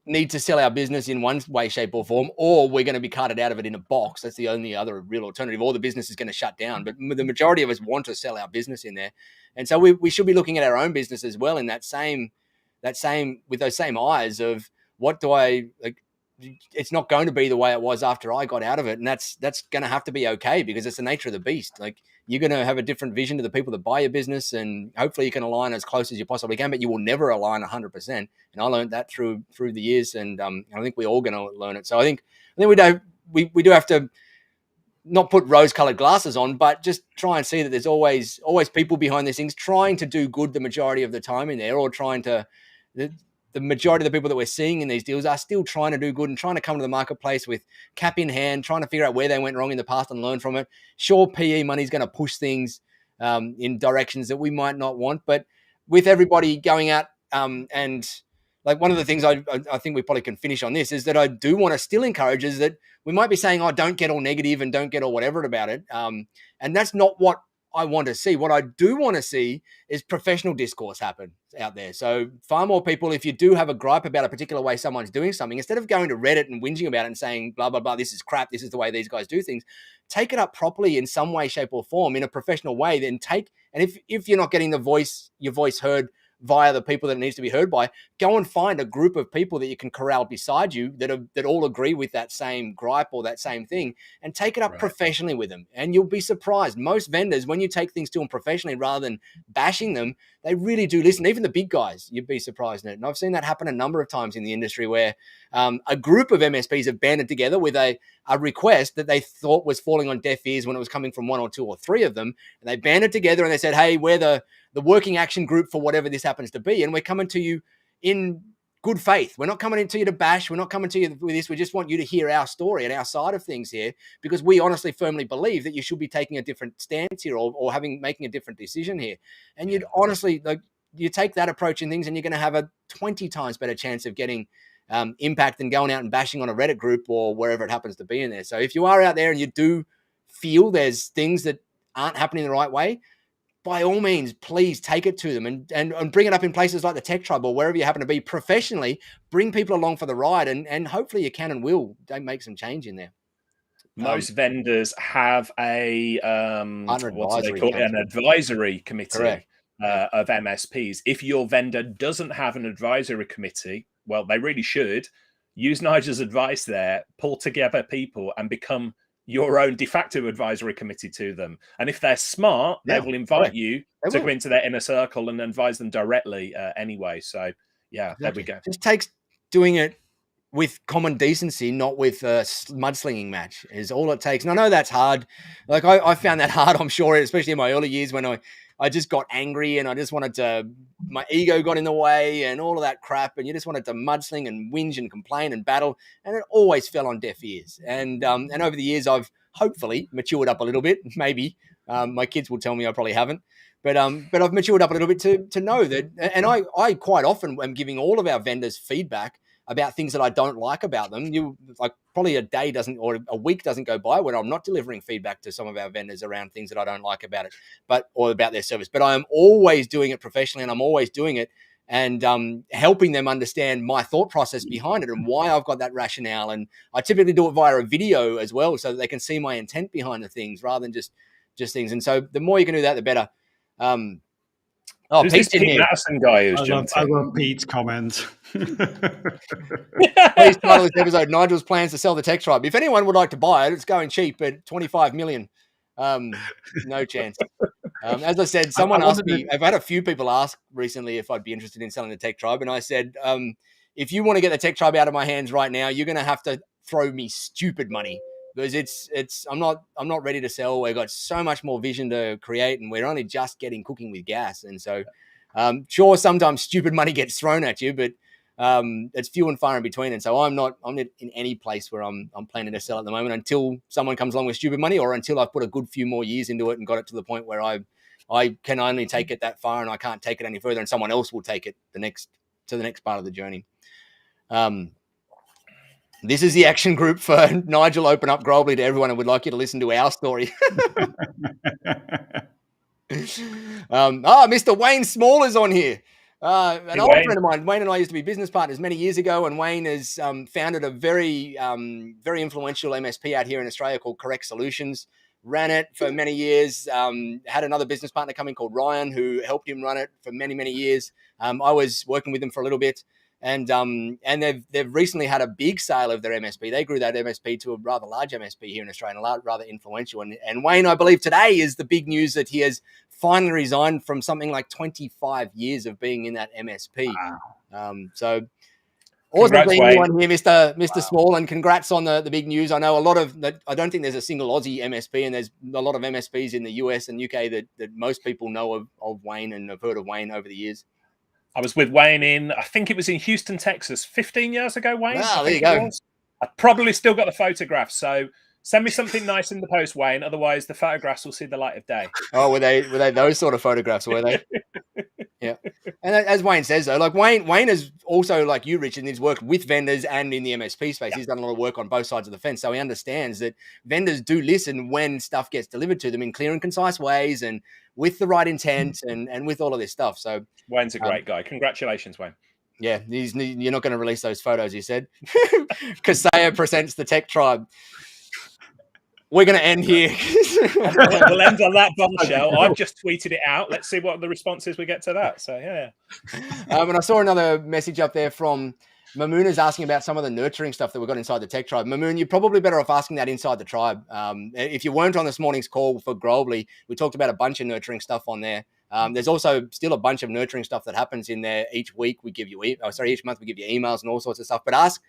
S1: need to sell our business in one way, shape, or form, or we're going to be carted out of it in a box. That's the only other real alternative. Or the business is going to shut down. But the majority of us want to sell our business in there. And so we should be looking at our own business as well in that same with those same eyes of, what do I like? It's not going to be the way it was after I got out of it. And that's going to have to be okay, because it's the nature of the beast. Like, you're going to have a different vision to the people that buy your business, and hopefully you can align as close as you possibly can, but you will never align 100%. And I learned that through the years, and I think we're all going to learn it. So I think we do have to not put rose-colored glasses on, but just try and see that there's always people behind these things trying to do good the majority of the time in there, or trying to. The majority of the people that we're seeing in these deals are still trying to do good and trying to come to the marketplace with cap in hand, trying to figure out where they went wrong in the past and learn from it. Sure, PE money is going to push things in directions that we might not want, but with everybody going out and like one of the things I think we probably can finish on this is that I do want to still encourage is that we might be saying, oh, don't get all negative and don't get all whatever about it. And that's not what I want to see. What I do want to see is professional discourse happen out there. So far more people, if you do have a gripe about a particular way someone's doing something, instead of going to Reddit and whinging about it and saying, blah, blah, blah, this is crap, this is the way these guys do things, take it up properly in some way, shape or form in a professional way. Then and if you're not getting your voice heard via the people that it needs to be heard by, go and find a group of people that you can corral beside you that all agree with that same gripe or that same thing, and take it up professionally with them. And you'll be surprised. Most vendors, when you take things to them professionally rather than bashing them, they really do listen. Even the big guys, you'd be surprised at it. And I've seen that happen a number of times in the industry where a group of MSPs have banded together with a request that they thought was falling on deaf ears when it was coming from one or two or three of them. And they banded together and they said, hey, we're the working action group for whatever this happens to be. And we're coming to you in good faith. We're not coming to you to bash. We're not coming to you with this. We just want you to hear our story and our side of things here, because we honestly firmly believe that you should be taking a different stance here or making a different decision here. And you'd honestly, like, you take that approach in things and you're going to have a 20 times better chance of getting impact than going out and bashing on a Reddit group or wherever it happens to be in there. So if you are out there and you do feel there's things that aren't happening the right way, by all means, please take it to them and bring it up in places like the Tech Tribe or wherever you happen to be professionally. Bring people along for the ride, and hopefully you can and will make some change in there.
S2: Most vendors have an advisory committee of MSPs. If your vendor doesn't have an advisory committee, well, they really should use Nigel's advice there, pull together people and become your own de facto advisory committee to them. And if they're smart, they will invite you to go into their inner circle and advise them directly anyway. So, yeah, there we go.
S1: It just takes doing it with common decency, not with a mudslinging match, is all it takes. And I know that's hard. Like, I found that hard, I'm sure, especially in my early years when I just got angry and I just wanted to, my ego got in the way and all of that crap. And you just wanted to mudsling and whinge and complain and battle. And it always fell on deaf ears. And over the years, I've hopefully matured up a little bit. Maybe my kids will tell me I probably haven't, but I've matured up a little bit to know that. And I quite often am giving all of our vendors feedback about things that I don't like about them. Probably a day doesn't, or a week doesn't go by when I'm not delivering feedback to some of our vendors around things that I don't like about it, or about their service. But I am always doing it professionally, and I'm always doing it and helping them understand my thought process behind it and why I've got that rationale. And I typically do it via a video as well, so that they can see my intent behind the things rather than just things. And so the more you can do that, the better.
S2: Who's Pete's this Pete Madison guy who's jumped in?
S3: I love Pete's comment.
S1: Please title this episode, Nigel's plans to sell the Tech Tribe. If anyone would like to buy it, it's going cheap at 25 million. No chance. As I said, someone asked me, I've had a few people ask recently if I'd be interested in selling the Tech Tribe. And I said, if you want to get the Tech Tribe out of my hands right now, you're going to have to throw me stupid money. Because I'm not ready to sell. We've got so much more vision to create, and we're only just getting cooking with gas. And so, sure, sometimes stupid money gets thrown at you, but it's few and far in between. And so I'm not in any place where I'm planning to sell at the moment until someone comes along with stupid money, or until I've put a good few more years into it and got it to the point where I can only take it that far and I can't take it any further, and someone else will take it to the next part of the journey. This is the action group for Nigel. Open up globally to everyone and would like you to listen to our story. Mr. Wayne Small is on here. An old friend of mine. Wayne and I used to be business partners many years ago, and Wayne has founded a very, very influential MSP out here in Australia called Correct Solutions. Ran it for many years. Had another business partner coming called Ryan who helped him run it for many, many years. I was working with them for a little bit. And they've recently had a big sale of their MSP. They grew that MSP to a rather large MSP here in Australia, and rather influential. And Wayne, I believe today is the big news that he has finally resigned from something like 25 years of being in that MSP. Wow. So awesome being one here, Mr. Small, and congrats on the big news. I know a lot of that. I don't think there's a single Aussie MSP, and there's a lot of MSPs in the US and UK that most people know of Wayne and have heard of Wayne over the years.
S2: I was with Wayne I think it was in Houston, Texas, 15 years ago, Wayne.
S1: Wow, there you go.
S2: I probably still got the photographs, so send me something nice in the post, Wayne. Otherwise, the photographs will see the light of day.
S1: Oh, were they those sort of photographs, were they? Yeah. And as Wayne says, though, like Wayne has also, like you, Richard, he's worked with vendors and in the MSP space. He's done a lot of work on both sides of the fence. So he understands that vendors do listen when stuff gets delivered to them in clear and concise ways and with the right intent and with all of this stuff. So
S2: Wayne's a great guy. Congratulations, Wayne.
S1: Yeah, you're not going to release those photos, you said. Kaseya presents the Tech Tribe. We're going to end here.
S2: We'll end on that bombshell. I've just tweeted it out. Let's see what the responses we get to that. So, yeah.
S1: And I saw another message up there from Mamoon is asking about some of the nurturing stuff that we've got inside the Tech Tribe. Mamoon, you're probably better off asking that inside the tribe. If you weren't on this morning's call for Globally, we talked about a bunch of nurturing stuff on there. There's also still a bunch of nurturing stuff that happens in there. Each week we give you, each month we give you emails and all sorts of stuff. But ask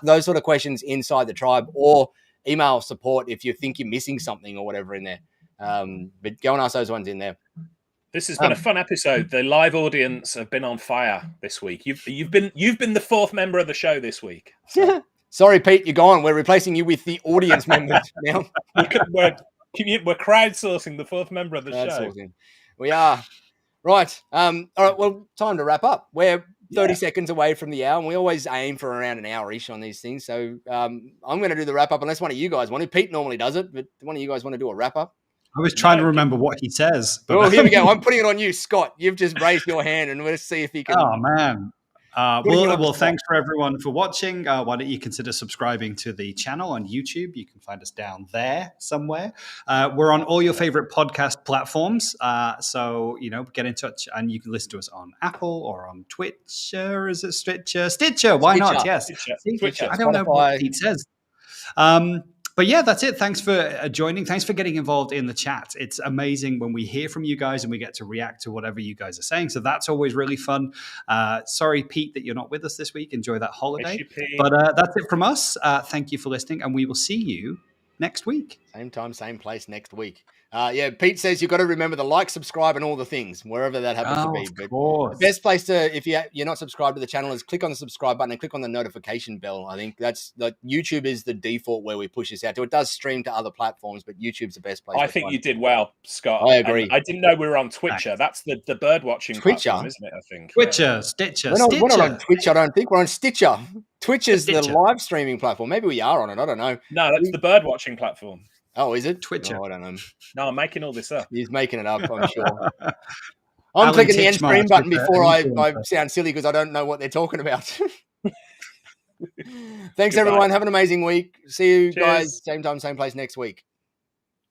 S1: those sort of questions inside the tribe, or email support if you think you're missing something or whatever in there. But go and ask those ones in there.
S2: This has been a fun episode. The live audience have been on fire this week. You've been the fourth member of the show this week. So.
S1: Sorry, Pete, you're gone. We're replacing you with the audience members now.
S2: We're crowdsourcing the fourth member of the show.
S1: We are. Right. All right. Well, time to wrap up. We're 30 seconds away from the hour, and we always aim for around an hour-ish on these things. So I'm going to do the wrap-up unless one of you guys want to. Pete normally does it, but one of you guys want to do a wrap-up?
S3: I was trying to remember what he says.
S1: But... Oh, here we go. I'm putting it on you, Scott. You've just raised your hand, and let's see if he can.
S3: Oh, man. Well, thanks for everyone for watching. Why don't you consider subscribing to the channel on YouTube? You can find us down there somewhere. We're on all your favorite podcast platforms. So, get in touch, and you can listen to us on Apple or on Twitch. Is it Stitcher? Stitcher. Why not? Yes.
S2: Stitcher.
S3: I don't know what he says. But yeah, that's it. Thanks for joining. Thanks for getting involved in the chat. It's amazing when we hear from you guys and we get to react to whatever you guys are saying. So that's always really fun. Sorry, Pete, that you're not with us this week. Enjoy that holiday. But that's it from us. Thank you for listening, and we will see you next week.
S1: Same time, same place next week. Pete says you've got to remember the like, subscribe, and all the things, wherever that happens to be. But the best place to, if you're not subscribed to the channel, is click on the subscribe button and click on the notification bell. I think that's like YouTube is the default where we push this out to. It does stream to other platforms, but YouTube's the best place.
S2: I think you did well, Scott.
S1: I agree.
S2: I didn't know we were on Twitcher. That's the bird watching platform, isn't it? I think
S3: Twitcher, Stitcher.
S1: We're not on Twitch. I don't think we're on Stitcher. Twitch is the live streaming platform. Maybe we are on it. I don't know.
S2: No, that's the bird watching platform.
S1: Oh, is it?
S3: Twitcher.
S1: Oh, I don't know.
S2: No, I'm making all this up.
S1: He's making it up, I'm sure. I'm clicking the end screen button before I sound silly because I don't know what they're talking about. Thanks, everyone. Have an amazing week. See you guys same time, same place next week.